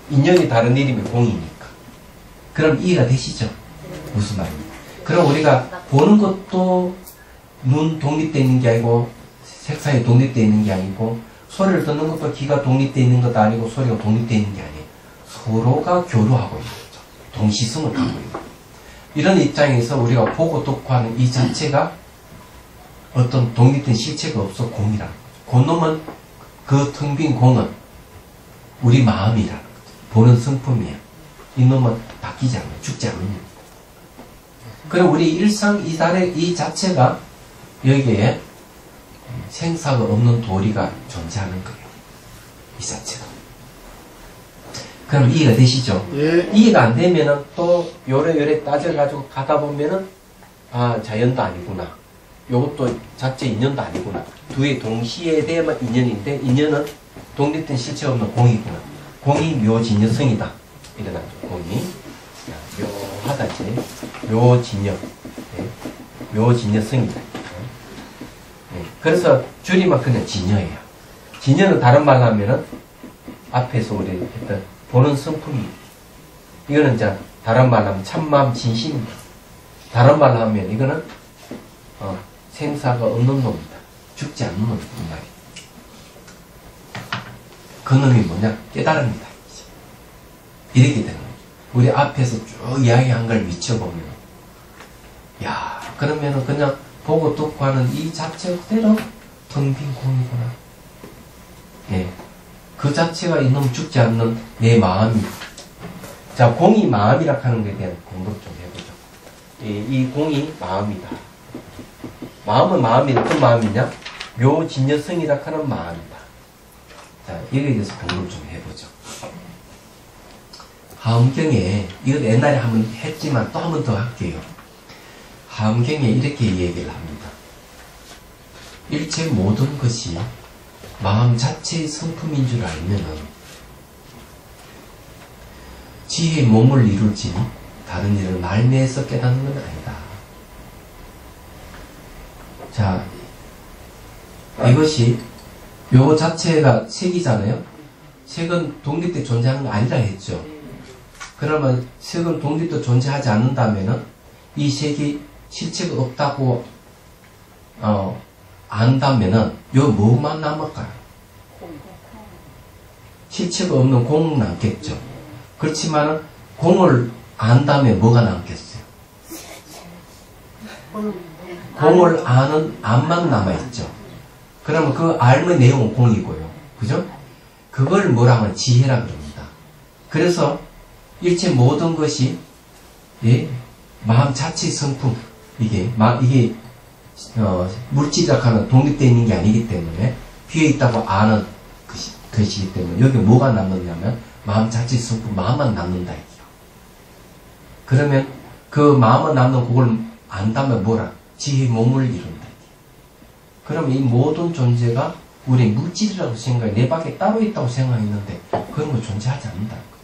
인연이 다른 일이면 공이니까. 그럼 이해가 되시죠? 무슨 말입니까? 그럼 우리가 보는 것도 눈 독립되어 있는 게 아니고 색상이 독립되어 있는 게 아니고 소리를 듣는 것도 귀가 독립되어 있는 것도 아니고 소리가 독립되어 있는 게 아니에요. 서로가 교류하고 있는 거죠. 동시성을 갖고 있는 거예요. 이런 입장에서 우리가 보고 듣고 하는 이 자체가 어떤 독립된 실체가 없어 공이라는 거죠. 그놈은 그 텅 빈 공은 우리 마음이라는 거죠. 보는 성품이야. 이놈은 바뀌지 않아요. 죽지 않습니다. 그리고 우리 일상 이 달의 이 자체가 여기에 생사가 없는 도리가 존재하는 거예요. 이 자체가. 그럼 이해가 되시죠? 예. 이해가 안 되면은 또 요래 따져가지고 가다 보면은 아 자연도 아니구나. 요것도 자체 인연도 아니구나. 두의 동시에 대해만 인연인데 인연은 독립된 실체 없는 공이구나. 공이 묘진여성이다. 일어나죠. 공이. 묘하다, 이제. 묘진여. 네. 묘진여성이다. 네. 그래서 줄이면 그냥 진여예요. 진여는 다른 말로 하면은 앞에서 우리 했던 보는 성품이. 이거는 이제 다른 말로 하면 참마음 진심입니다. 다른 말로 하면 이거는 생사가 없는 놈이다. 죽지 않는 놈이다. 이 말이. 그 놈이 뭐냐? 깨달음이다. 이렇게 되는 거죠. 우리 앞에서 쭉 이야기한 걸 미쳐보면, 야, 그러면은 그냥 보고 듣고 하는 이 자체 그대로 텅 빈 공이구나. 예. 그 자체가 이놈 죽지 않는 내 마음이. 자, 공이 마음이라 하는 것에 대한 공부를 좀 해보죠. 이 공이 마음이다. 마음은 마음이 어떤 마음이냐? 묘진여성이라 하는 마음이다. 자, 이거에 대해서 공부를 좀 해보죠. 하엄경에, 이건 옛날에 한번 했지만 또 한 번 더 할게요. 하엄경에 이렇게 얘기를 합니다. 일체 모든 것이 마음 자체의 성품인 줄 알면은 지혜의 몸을 이룰지 다른 일을 말미에서 깨닫는 건 아니다. 자, 이것이 요 자체가 색이잖아요. 색은 독립돼 존재하는 거 아니라 했죠. 그러면 색은 독립돼 존재하지 않는다면은 이 색이 실체가 없다고 안다면은 요 뭐만 남을까요? 실체가 없는 공은 남겠죠. 그렇지만은 공을 안다면 뭐가 남겠어요? 공을 아는 암만 남아있죠. 그러면 그 알의 내용은 공이고요. 그죠? 그걸 뭐라 하면 지혜라 그럽니다. 그래서 일체 모든 것이, 예, 마음 자체의 성품, 이게 물질이라고 하는 독립되어 있는 게 아니기 때문에 비어 있다고 아는 것이기 때문에 여기 뭐가 남느냐면 마음 자체의 성품, 마음만 남는다. 이게요. 그러면 그 마음만 남는 그걸 안다면 뭐라? 지혜의 몸을 이룬다. 그러면 이 모든 존재가 우리 물질이라고 생각해, 내 밖에 따로 있다고 생각했는데 그런 거 존재하지 않는다는 거죠.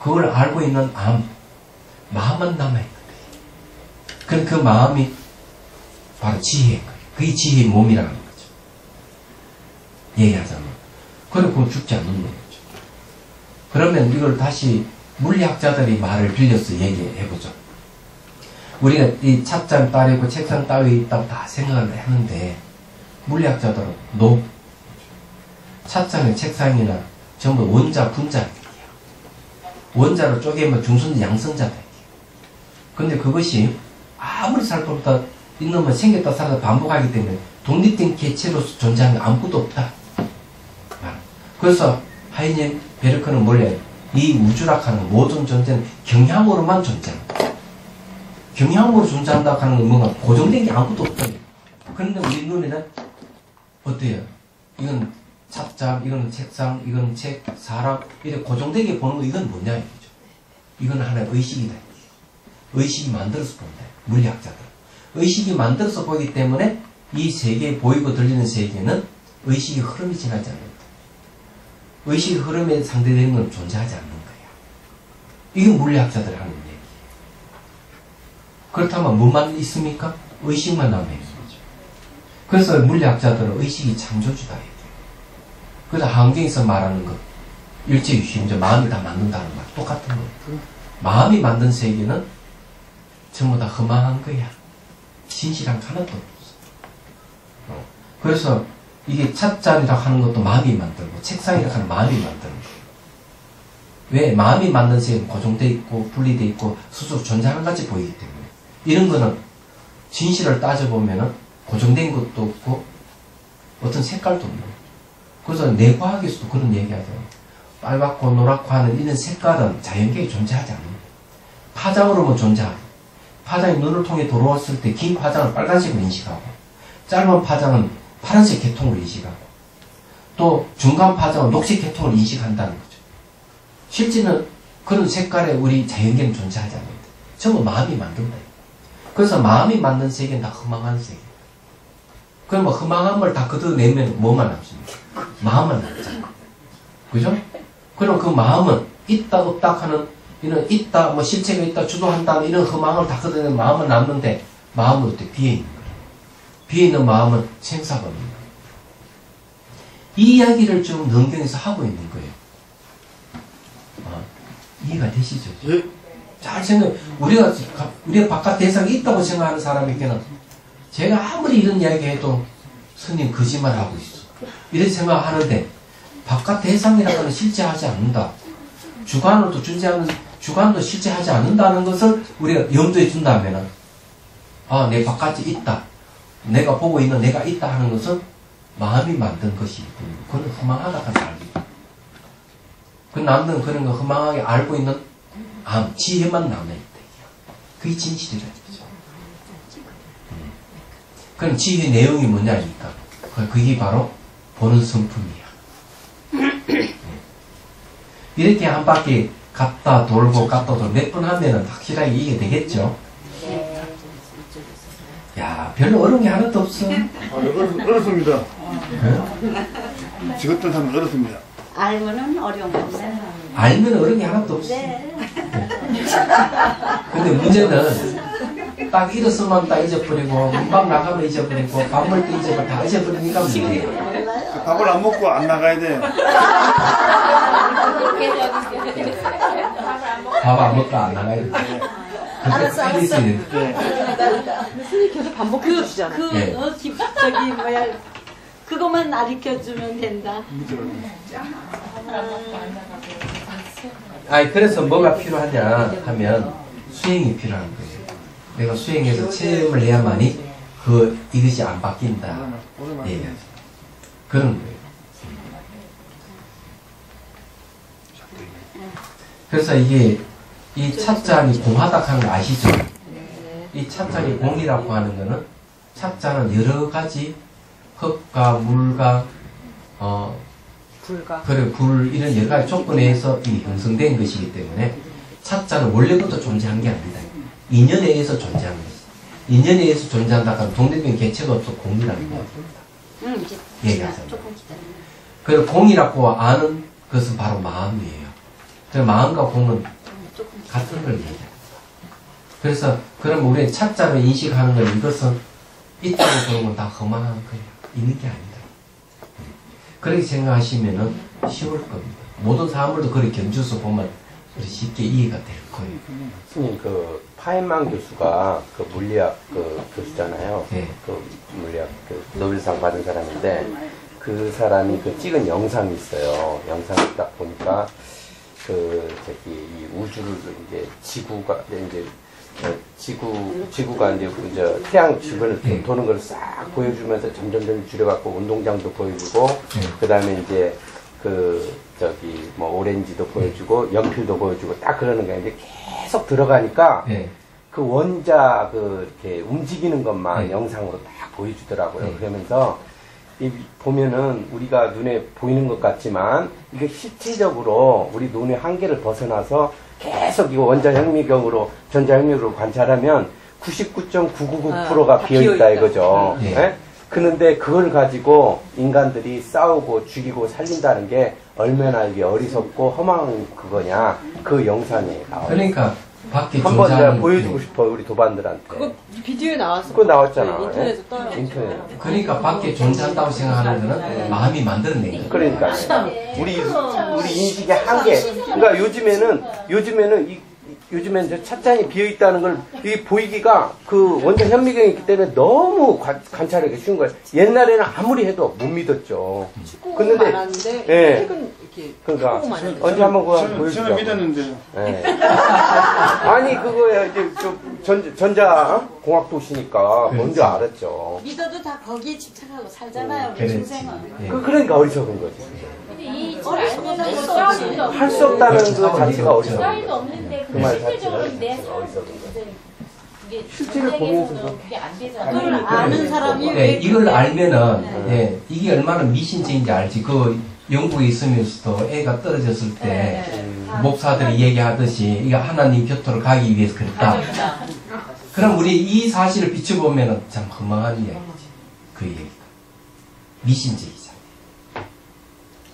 그걸 알고 있는 마음만 남아있는 거예요. 그럼 그 마음이 바로 지혜인 거예요. 그게 지혜의 몸이라는 거죠. 얘기하자면. 그리고 그건 죽지 않는 거죠. 그러면 이걸 다시 물리학자들이 말을 빌려서 얘기해보죠. 우리가 이 찻잔 따르고 책상 따위에 있다고 다 생각을 했는데 물리학자들은 찻잔의 책상이나 전부 원자, 분자예요. 원자로 쪼개면 중순 양성자다. 근데 그것이 아무리 살펴보다 이놈은 생겼다 살아다 반복하기 때문에 독립된 개체로서 존재하는 게 아무것도 없다. 그래서 하이님 베르크는 원래 이 우주라 하는 모든 존재는 경향으로만 존재한다. 경향으로 존재한다고 하는 건 뭔가 고정된 게 아무것도 없다. 그런데 우리 눈에는 어때요? 이건 찻잔, 이건 책상, 이건 책, 사람, 이렇게 고정되게 보는 거, 이건 뭐냐, 이거죠. 이건 하나의 의식이다. 의식이 만들어서 본다. 물리학자들. 의식이 만들어서 보기 때문에 이 세계, 보이고 들리는 세계는 의식의 흐름이 지나지 않는다. 의식의 흐름에 상대되는 건 존재하지 않는 거야. 이게 물리학자들 하는 얘기. 그렇다면 뭐만 있습니까? 의식만 남아있는 거죠. 그래서 물리학자들은 의식이 창조주다. 그래서 하엄경에서 말하는 것, 일제유심자, 마음이 다 만든다는 말, 똑같은 거. 마음이 만든 세계는 전부 다 허망한 거야. 진실한 거 하나도 없어. 그래서 이게 찻잔이라고 하는 것도 마음이 만들고, 책상이라고 하는 마음이 만드는 거예요. 왜? 마음이 만든 세계는 고정되어 있고, 분리되어 있고, 스스로 존재하는 같이 보이기 때문에. 이런 거는 진실을 따져보면은 고정된 것도 없고, 어떤 색깔도 없는 거예요. 그래서 내과학에서도 그런 얘기 하잖아요. 빨갛고 노랗고 하는 이런 색깔은 자연계에 존재하지 않는다. 파장으로만 존재하고, 파장이 눈을 통해 들어왔을 때 긴 파장을 빨간색으로 인식하고, 짧은 파장은 파란색 계통을 인식하고, 또 중간 파장은 녹색 계통을 인식한다는 거죠. 실제는 그런 색깔에 우리 자연계는 존재하지 않는다. 전부 마음이 만든다. 그래서 마음이 만든 세계는 다 허망한 세계다. 그럼 뭐 허망한 걸 다 걷어내면 뭐만 남습니까? 마음만 남잖아. 그죠? 그럼 그 마음은 있다 없다 하는 이런 있다 뭐 실체가 있다 주도한다 이런 허망을 다 걷어내는 마음은 남는데 마음은 어때? 비어있는 거예요. 비어있는 마음은 생사가 없는 거예요. 이 이야기를 지금 능경에서 하고 있는 거예요. 이해가 되시죠? 예. 잘 생각, 우리가 바깥 대상이 있다고 생각하는 사람에게는 제가 아무리 이런 이야기 해도 스님 거짓말 하고 있어. 이렇게 생각하는데 바깥 대상이라고는 실제하지 않는다. 주관도 실제하지 않는다는 것을 우리가 염두에 둔다면은, 내 바깥에 있다. 내가 보고 있는 내가 있다 하는 것은 마음이 만든 것이기 때문에 그건 허망하다 하는 알기다. 그 남는 그런 거 허망하게 알고 있는 지혜만 남아있다. 그게 진실이라는 거죠. 그럼 지혜 내용이 뭐냐니까. 그게 바로 보는 성품이야. 이렇게 한 바퀴 갔다 돌고 몇 번 하면은 확실하게 이게 되겠죠? 야, 별로 어려운 게 하나도 없어. 어렵습니다. 직업들 하면 어렵습니다. 알면은 어려운 거 없어요. 알면 어려운 게 하나도 없어. 네. 근데 문제는 딱 일어서만 딱 잊어버리고 금방 나가면 잊어버리고 밥 먹을 때 잊어버리고 다 잊어버리니까 문제예요. 밥을 안 먹고 안 나가야 돼요. 밥 안 먹고 안 나가야 돼. 알았어. 스님 계속 반복해 주시잖아. 네. 저기 뭐야 그것만 가르쳐주면 된다. 그래서 뭐가 필요하냐 하면 수행이 필요한 거예요. 내가 수행해서 체험을 해야만이 이것이 안 바뀐다. 예. 그런 거예요. 그래서 이 찻잔이 공하다 하는 거 아시죠? 이 찻잔이 공이라고 하는 거는 찻잔은 여러 가지 흙과 물과 불가. 불 이런 여러 가지 조건에 의해서 형성된 것이기 때문에 찻잔은 원래부터 존재한 게 아니다. 인연에 의해서 존재하는 것이다. 인연에 의해서 존재한다 하면 동대변 개체가 없어 공이라는 거예요. 얘기하잖아요. 그리고 공이라고 아는 것은 바로 마음이에요. 그래서 마음과 공은 같은 걸 얘기합니다. 그래서 그럼 우리는 찻잔을 인식하는 건 이것은 있다고 보는 건 다 허망한 거예요. 있는 게 아니다. 그렇게 생각하시면은 쉬울 겁니다. 모든 사물도 그렇게 견주서 보면 쉽게 이해가 될 거예요. 스님, 파인만 교수가 물리학 교수잖아요. 네. 물리학 노벨상 받은 사람인데 그 사람이 찍은 영상이 있어요. 영상을 딱 보니까 이 우주를 이제 지구가 이제 태양 주변을 도는 걸 싹 보여주면서 점점 줄여갖고 운동장도 보여주고, 그 다음에 이제 오렌지도 보여주고, 연필도 보여주고, 딱 그러는 거야. 이제 계속 들어가니까, 그 원자 이렇게 움직이는 것만 영상으로 딱 보여주더라고요. 그러면서, 보면은 우리가 눈에 보이는 것 같지만 이게 실질적으로 우리 눈의 한계를 벗어나서 계속 이거 원자혁명으로 전자혁명으로 관찰하면 99.999%가 비어있다 이거죠. 네? 그런데 그걸 가지고 인간들이 싸우고 죽이고 살린다는 게 얼마나 이게 어리석고 험한 그거냐 그 영상이 나와요. 그러니까 밖에 한번 내가 보여주고 싶어 우리 도반들한테. 그거 비디오에 나왔어. 그거 나왔잖아. 네, 인터넷에 떠요. 인터넷. 그러니까 밖에 존재한다고 생각하는 거는 마음이 만들어낸 거예요. 그러니까 우리 인식의 한계. 그러니까 요즘에는 저 찻잔이 비어 있다는 걸 이게 보이기가 그 원자 현미경이 있기 때문에 너무 관찰하기 쉬운 거예요. 옛날에는 아무리 해도 못 믿었죠. 근데 많았는데 최근 이렇게 그러니까 언제 한번 그거 보여주자. 저는 믿었는데요. 네. 아니 그거야 이제 전자 공학 도시니까 뭔지 알았죠. 믿어도 다 거기에 집착하고 살잖아요. 우리 그렇지. 중생은. 그러니까 어리석은 거지. 할 수 할 없다는 그 자체가 어리석은 사이도 거지. 없는데 그 말 실질적으로 자체는 내 어리석은 거지. 이게 실제를 보면서도 그게 안 그걸 되잖아요. 아는 사람이 네, 왜 이걸 알면은 이게 얼마나 미신적인지 알지. 영국에 있으면서도 애가 떨어졌을 때 목사들이 얘기하듯이 이거 하나님 곁으로 가기 위해서 그랬다. 그럼 우리 이 사실을 비춰보면은 참 허망한 이야기지. 그 얘기가 미신적이잖아.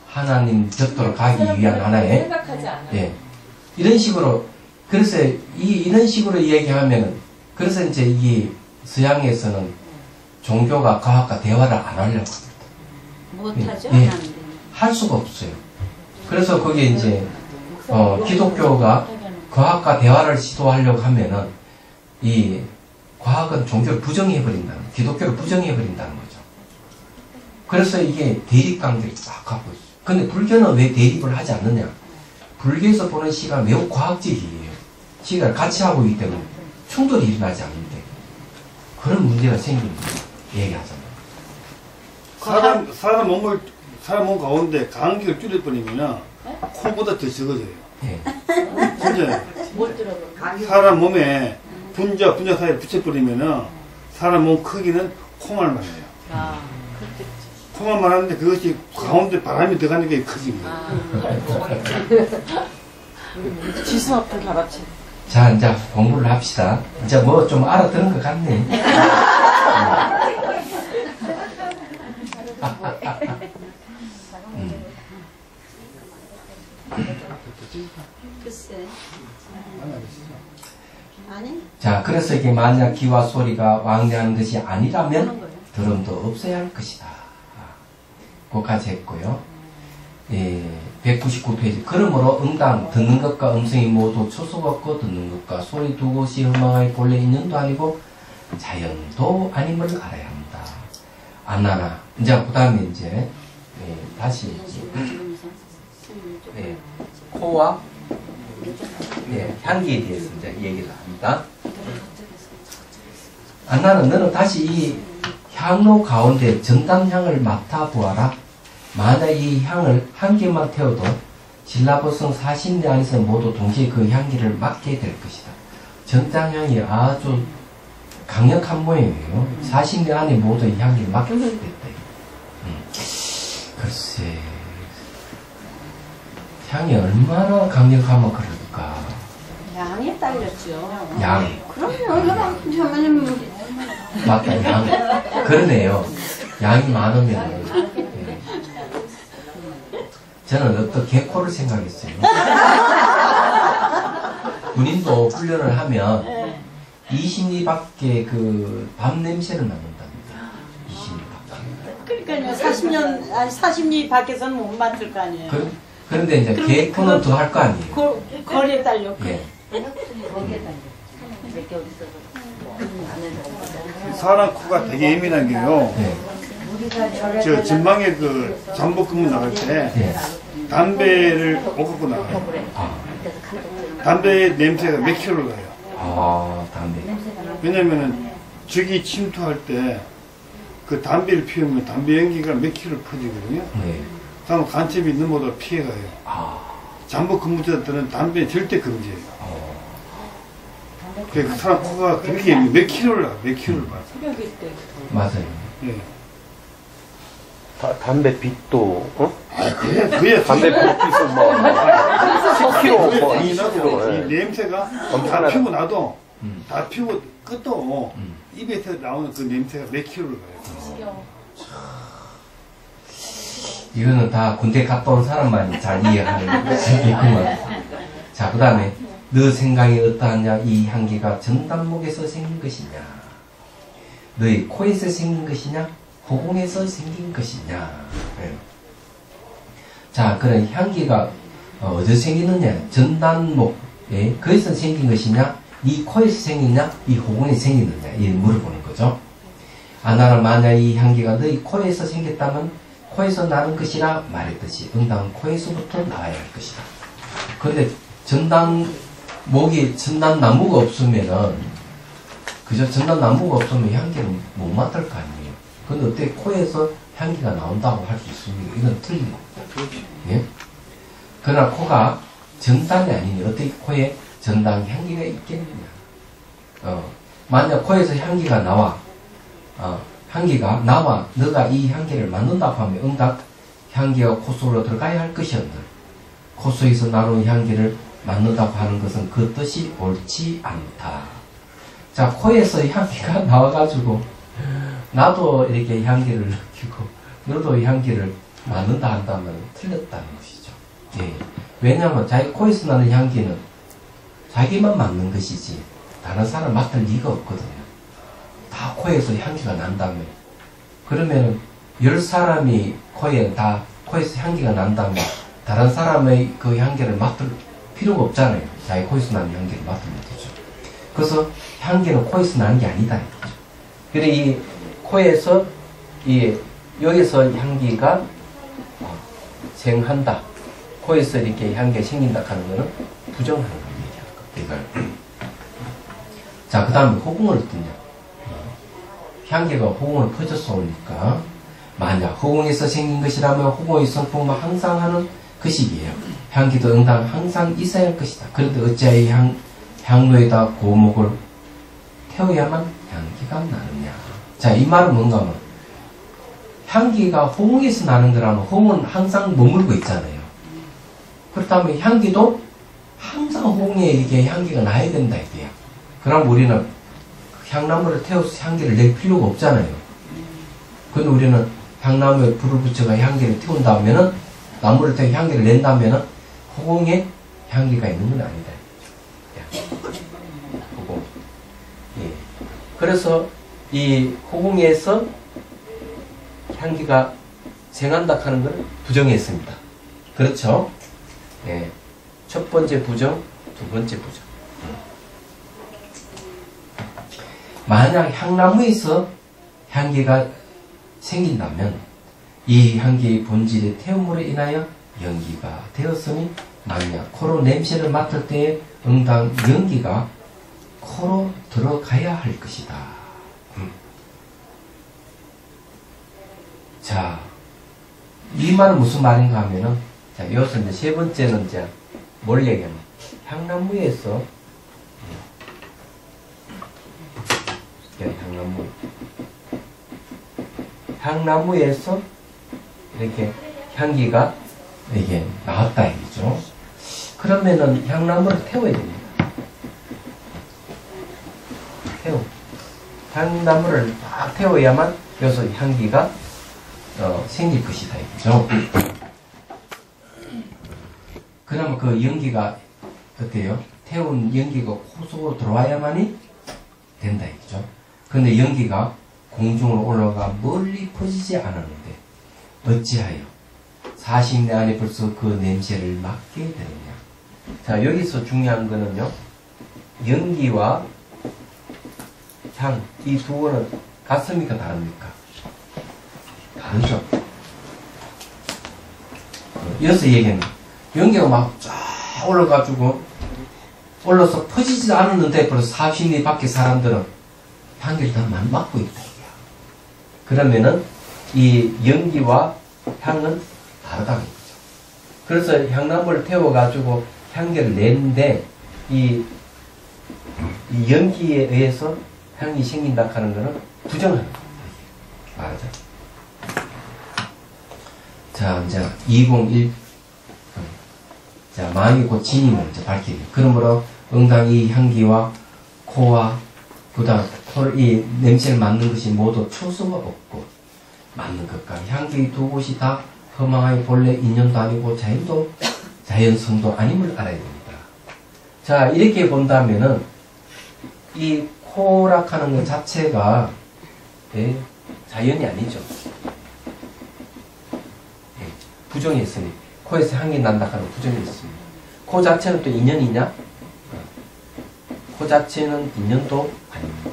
하나님 곁으로 가기 위한 하나의 생각하지 않아요. 예. 이런 식으로 그래서 이런 식으로 얘기하면은 그래서 이제 이 서양에서는 종교가 과학과 대화를 안 하려고 합니다. 못하죠? 예. 안 돼. 할 수가 없어요. 그래서 거기에 이제 기독교가 과학과 대화를 시도하려고 하면은 이 과학은 종교를 부정해버린다는, 기독교를 부정해버린다는 거죠. 그래서 이게 대립관계를 딱 갖고 있어요. 근데 불교는 왜 대립을 하지 않느냐? 불교에서 보는 시가 매우 과학적이에요. 시각을 같이 하고 있기 때문에 충돌이 일어나지 않는데 그런 문제가 생깁니다. 얘기하자면. 사람 몸 가운데 간격을 줄여버리면은 코보다 더 적어져요. 예. 진짜요. 사람 몸에 분자 사이를 붙여버리면은 사람 몸 크기는 코만 해요. 코만 하는데 그것이 가운데 바람이 들어가는 게 커진 거예요. 지수 앞을 갈아치. 자, 이제 공부를 합시다. 이제 뭐 좀 알아들은 것 같네. 글쎄. 아니? 자, 그래서 이게 만약 기와 소리가 왕래하는 것이 아니라면 드럼도 없어야 할 것이다. 그것까지 했고요. 예, 199페이지. 그러므로 응당, 듣는 것과 음성이 모두 초속 없고 듣는 것과 소리 두 곳이 허망할 본래 인연도 아니고 자연도 아님을 알아야 합니다. 안나나. 이제 그 다음에 이제 다시 코와 향기에 대해서 이제 얘기를 합니다. 안나는 너는 다시 이 향로 가운데 전담향을 맡아보아라. 만약 이 향을 한 개만 태워도 신라보성 40내 안에서 모두 동시에 그 향기를 맡게 될 것이다. 전담향이 아주 강력한 모양이에요. 40내 안에 모두 이 향기를 맡게 됐다. 글쎄, 향이 얼마나 강력하면 그럴까. 양에 딸렸죠. 양. 그럼요. 그러면 맞다, 양. 그러네요. 양이 많으면. 저는 어떤 개코를 생각했어요. 군인도 훈련을 하면 20리 밖에 그 밤 냄새를 맡는답니다. 20리 밖에. 그러니까요. 40리 밖에서는 못 맡을 거 아니에요. 그런데 이제 개코는 더 할 거 아니에요. 거리에 딸렸고. 예. 사람 코가 되게 예민한 게요. 저 전방에 그 잠복근무 나갈 때 담배를 못 갖고 나가요. 담배 냄새가 몇 킬로 가요. 아, 담배. 왜냐면은 적이 침투할 때 그 담배를 피우면 담배 연기가 몇 킬로 퍼지거든요. 네. 그럼 간첩이 넘어도 피해가요. 잠복 근무자들은 담배 절대 금지예요. 그 사람 코가 그렇게 몇 킬로를 나, 몇 킬로를 봐. 맞아요. 예. 담배 빛도, 그게 담배 빛도 뭐, 10kg, 뭐, 이 20kg. 냄새가 다 피우고 나도, 다 피우고 끝도 입에서 나오는 그 냄새가 몇 킬로를 가요. 이거는 다 군대 갔다 온 사람만 잘 이해하는 얘기구만. 자, 그 다음에 너 생각이 어떠하냐? 이 향기가 전단목에서 생긴 것이냐? 너의 코에서 생긴 것이냐? 후공에서 생긴 것이냐? 네. 자, 그런 향기가 어디서 생기느냐? 전단목에 거기서 생긴 것이냐? 네 코에서 생기냐? 이 후공에서 생기느냐? 이 물어보는 거죠. 아나는 만약 이 향기가 너희 코에서 생겼다면 코에서 나는 것이라 말했듯이 응당 코에서부터 나와야 할 것이다. 그런데 전단목이 전단나무가 없으면은 그저 전단나무가 없으면 향기는 못 맡을 거 아니에요. 근데 어떻게 코에서 향기가 나온다고 할 수 있습니까? 이건 틀린 겁니다. 예? 그러나 코가 전단이 아니니 어떻게 코에 전단 향기가 있겠느냐? 만약 코에서 향기가 나와 향기가 나와 너가 이 향기를 맡는다고 하면 응답 향기가 코 속으로 들어가야 할 것이었는데 코 속에서 나오는 향기를 맡는다고 하는 것은 그 뜻이 옳지 않다. 자, 코에서 향기가 나와가지고 나도 이렇게 향기를 느끼고 너도 이 향기를 맞는다 한다면 틀렸다는 것이죠. 예. 왜냐하면 자기 코에서 나는 향기는 자기만 맡는 것이지 다른 사람 맡을 리가 없거든요. 다 코에서 향기가 난다면, 그러면 10사람이 코에 다 코에서 향기가 난다면 다른 사람의 그 향기를 맡을 필요가 없잖아요. 자기 코에서 나는 향기를 맡으면 되죠. 그래서 향기는 코에서 나는 게 아니다. 그래 이 코에서 여기서 향기가 생한다. 코에서 이렇게 향기가 생긴다 하는 거는 부정하는 걸 얘기하는 겁니다. 자, 그 다음에 허공을 어떠냐. 향기가 허공을 퍼져서 오니까 만약 허공에서 생긴 것이라면 허공의 성품만 항상 하는 것이기에요. 향기도 응당 항상 있어야 할 것이다. 그런데 어찌하여 향로에다 고목을 태워야만 향기가 나느냐. 자, 이 말은 뭔가 하면 향기가 허공에서 나는 거라면 허공은 항상 머물고 있잖아요. 그렇다면 향기도 항상 허공에 이렇게 향기가 나야 된다 이게요. 그럼 우리는 향나무를 태워서 향기를 낼 필요가 없잖아요. 근데 우리는 향나무에 불을 붙여가 향기를 태운다면은, 나무를 태워 향기를 낸다면은 허공에 향기가 있는 건 아니다. 허공. 예. 그래서 이 허공에서 향기가 생한다 하는 것을 부정했습니다. 그렇죠? 예. 첫 번째 부정, 두 번째 부정. 만약 향나무에서 향기가 생긴다면 이 향기의 본질의 태움으로 인하여 연기가 되었으니 만약 코로 냄새를 맡을 때에 응당 연기가 코로 들어가야 할 것이다. 자, 이 말은 무슨 말인가 하면은, 자, 여기서 이제 세 번째는 이제 뭘 얘기하냐. 향나무에서, 향나무에서 이렇게 향기가 이게 나왔다 이거죠. 그러면은 향나무를 태워야 됩니다. 향나무를 딱 태워야만 여기서 향기가 생길 것이다 이거죠. 그러면 그 연기가 어때요? 태운 연기가 코 속으로 들어와야만이 된다 이거죠. 그런데 연기가 공중으로 올라가 멀리 퍼지지 않았는데 어찌하여 40내 안에 벌써 그 냄새를 맡게 되느냐. 자, 여기서 중요한 거는요, 연기와 향, 이 두 거는 같습니까 다릅니까? 다르죠. 여기서 얘기하는 연기가 막 쫙 올라가지고 올라서 퍼지지 않았는데 벌써 40내 밖에 사람들은 향기를 다 맡고 있다. 그러면은 이 연기와 향은 다르다는 거죠. 그래서 향나무를 태워가지고 향기를 내는데 이 연기에 의해서 향이 생긴다 하는 거는 부정하는 거예요. 말하자. 자, 이제 201. 자, 망이 곧 진임을 이제 밝히기. 그러므로 응당이 향기와 코와 그다음 이 냄새를 맡는 것이 모두 초수가 없고 맡는 것과 향기 두 곳이 다 허망하여 본래 인연도 아니고 자연성도 아님을 알아야 됩니다. 자, 이렇게 본다면은 이 코락하는 것 자체가 자연이 아니죠. 부정이 있으니 코에서 향이 난다 하는 부정이 있습니다. 코 자체는 또 인연이냐? 코 자체는 인연도 아닙니다.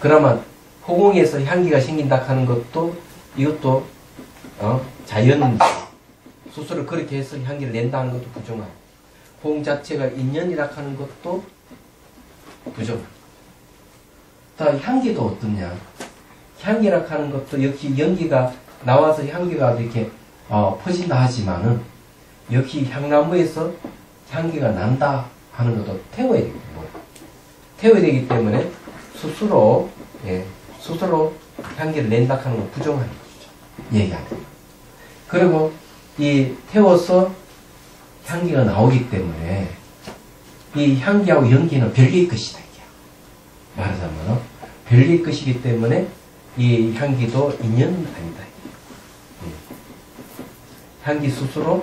그러면 허공에서 향기가 생긴다 하는 것도 이것도 자연 스스로 그렇게 해서 향기를 낸다는 것도 부정하고, 허공 자체가 인연이라 하는 것도 부정하고. 다 향기도 어떠냐? 향기라 하는 것도 역시 연기가 나와서 향기가 이렇게 퍼진다 하지만은 역시 향나무에서 향기가 난다 하는 것도 태워야 되기 때문에, 태워야 되기 때문에 스스로 향기를 낸다 하는 건 부정하는 것이죠. 얘기하는 거예요. 그리고 이 태워서 향기가 나오기 때문에 이 향기하고 연기는 별개의 것이다. 말하자면 별개의 것이기 때문에 이 향기도 인연은 아니다. 향기 스스로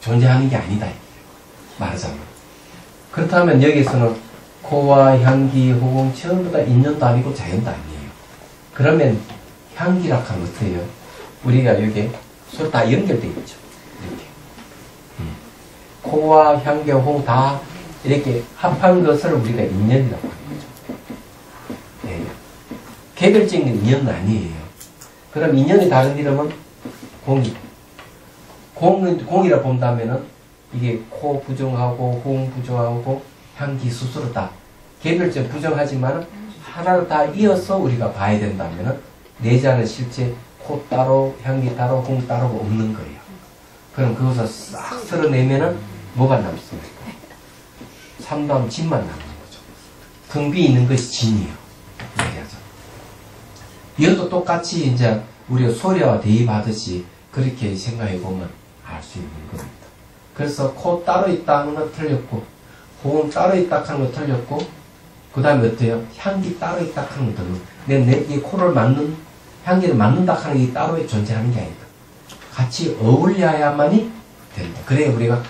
존재하는 게 아니다 말하자면. 그렇다면 여기서는 코와 향기, 호흡 전부 다 인연도 아니고 자연도 아니에요. 그러면 향기라 하면 어때요? 우리가 여기 서로 다 연결되어 있죠. 이렇게. 코와 향기, 호흡 다 이렇게 합한 것을 우리가 인연이라고 하는 거죠. 예. 개별적인 인연은 아니에요. 그럼 인연이 다른 이름은 공이. 공이라 본다면은 이게 코 부정하고 호응 부정하고 향기 스스로 다 개별적 부정하지만 하나를 다 이어서 우리가 봐야 된다면은 내자는 실제 코 따로 향기 따로 호응 따로가 없는 거예요. 그럼 그것을 싹 쓸어내면은 뭐가 남습니까? 삼다음 진만 남는 거죠. 텅 비 있는 것이 진이에요. 얘기하죠. 이것도 똑같이 이제 우리가 소리와 대입하듯이 그렇게 생각해 보면 알 수 있는 겁니다. 그래서 코 따로 있다는 건 틀렸고, 호흡 따로 있다 하는 거 틀렸고, 그 다음에 어때요? 향기 따로 있다 하는 것도 이 코를 맞는, 향기를 맞는다 하는 게 따로 존재하는 게 아니다. 같이 어울려야만이 된다. 그래야 우리가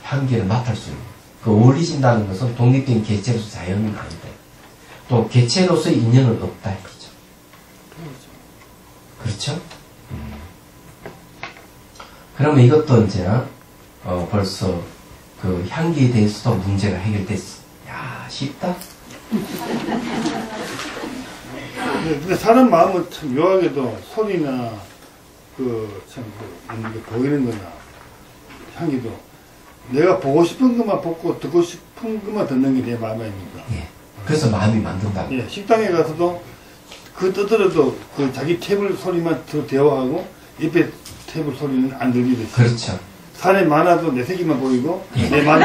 향기를 맡을 수 있는. 그 어울리신다는 것은 독립적인 개체로서 자연은 아니다. 또 개체로서의 인연은 없다. 이거죠. 그렇죠? 그러면 이것도 이제 벌써 그 향기에 대해서도 문제가 해결됐어. 야, 쉽다. 근데 사람 마음은 참 묘하게도 소리나 참 보이는 거나 향기도 내가 보고 싶은 것만 보고 듣고 싶은 것만 듣는 게 내 마음 아닙니까? 예. 그래서 마음이 만든다. 예. 식당에 가서도 그 뜨더라도 그 자기 테이블 소리만 대화하고 옆에 테이블 소리는 안 들리듯이. 그렇죠. 산에 많아도 내 색이만 보이고 내 마음이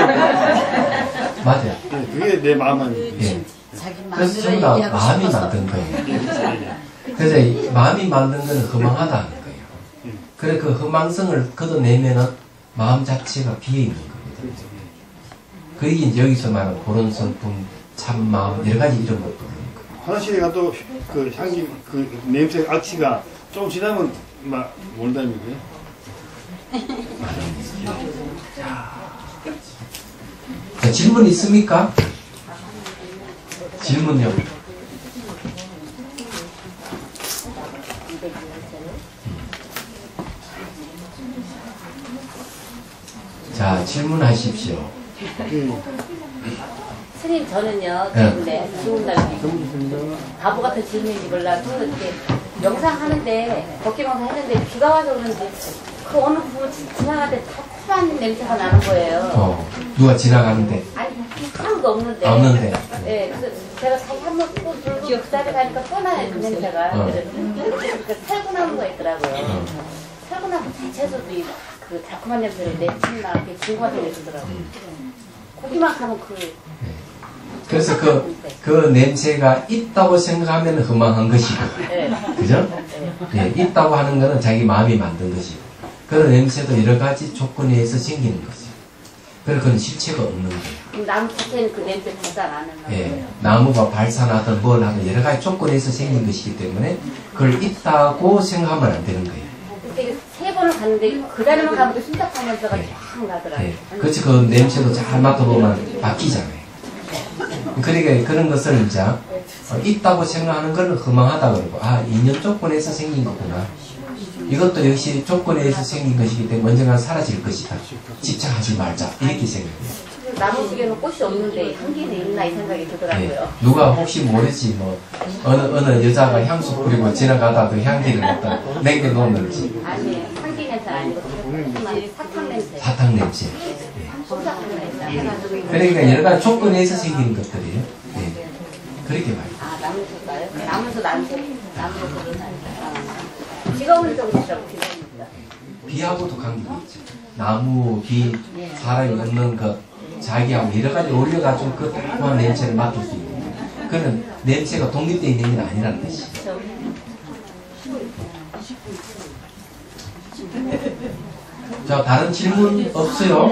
맞아요. 예. 그게 내 마음 아닙니까? 예. 그래서 전부 다 마음이 만든 거예요. 그래서 이 마음이 만든 거는 허망하다는 거예요. 그래 그 허망성을 걷어내면은 마음 자체가 비어있는 거거든요. 그게 이제 여기서 말하는 그런 성품, 참마음, 여러 가지 이런 것도 있는 거예요. 화장실에 가도 그 향기, 그 냄새 악취가 좀 지나면 막 모른다니까요. 자, 질문 있습니까? 질문요. 자, 질문하십시오. 스님 저는요 질문 달기 바보 같은 질문인지 몰라도 이렇게 영상 하는데 걷기 영상 했는데 비가 와서 그런지 그 어느 부분 지나갈 때 달콤한 냄새가 나는 거예요. 누가 지나가는데? 아니 하나도 없는데. 없는데. 네, 그래서 제가 자기 한번 또 들고 그 자리에 가니까 또 나요 그 냄새가. 그러니까 살구나무가 있더라고요. 살구나무 자체에서도 그 달콤한 냄새를 내친나 이렇게 진과도 내주더라고요. 거기만 가면 그래서 그 냄새가 있다고 생각하면 허망한 것이고, 그죠? 예, 있다고 하는 것은 자기 마음이 만든 것이고, 그런 냄새도 여러 가지 조건에 의해서 생기는 것이고, 그래서 그건 실체가 없는 거예요. 나무 자체는 그 냄새 발산 안 하는 거예요. 예, 나무가 발산하든 뭘 하든 여러 가지 조건에 의해서 생긴 것이기 때문에 그걸 있다고 생각하면 안 되는 거예요. 그때 3번을 갔는데 그 자리만 가면 또 순삭한 냄새가 쫙 나더라고요. 예, 그렇지. 그 냄새도 잘 맡아보면 바뀌잖아요. 그러니까 그런 것을 이제 있다고 생각하는 건 허망하다 그러고, 인연 조건에서 생긴 거구나. 이것도 역시 조건에 의해서 생긴 것이기 때문에 언젠가 사라질 것이다. 집착하지 말자. 이렇게 생각해요. 나무 속에는 꽃이 없는데 향기는 있나 이 생각이 들더라고요. 네. 누가 혹시 모르지 어느 여자가 향수 뿌리고 지나가다 그 향기를 갖다 남겨놓는지. 아니 향기 냄새 아니고 사탕 냄새. 사탕 냄새. 네. 그러니까 여러 가지 조건에 의해서 생기는 것들이에요. 네. 그렇게 말이에요. 나무에서가요? 나무에서 냄새. 나무에서 비가 오는 쪽으로 비가 옵니다. 비하고도 관계가 있죠. 나무, 비, 사람이 얻는 것, 자기하고 여러 가지 어울려가지고 그 달콤한 냄새를 맡을 수 있는 거예요. 그는 냄새가 독립되어 있는 게 아니라는 것이죠. 자, 다른 질문 없어요?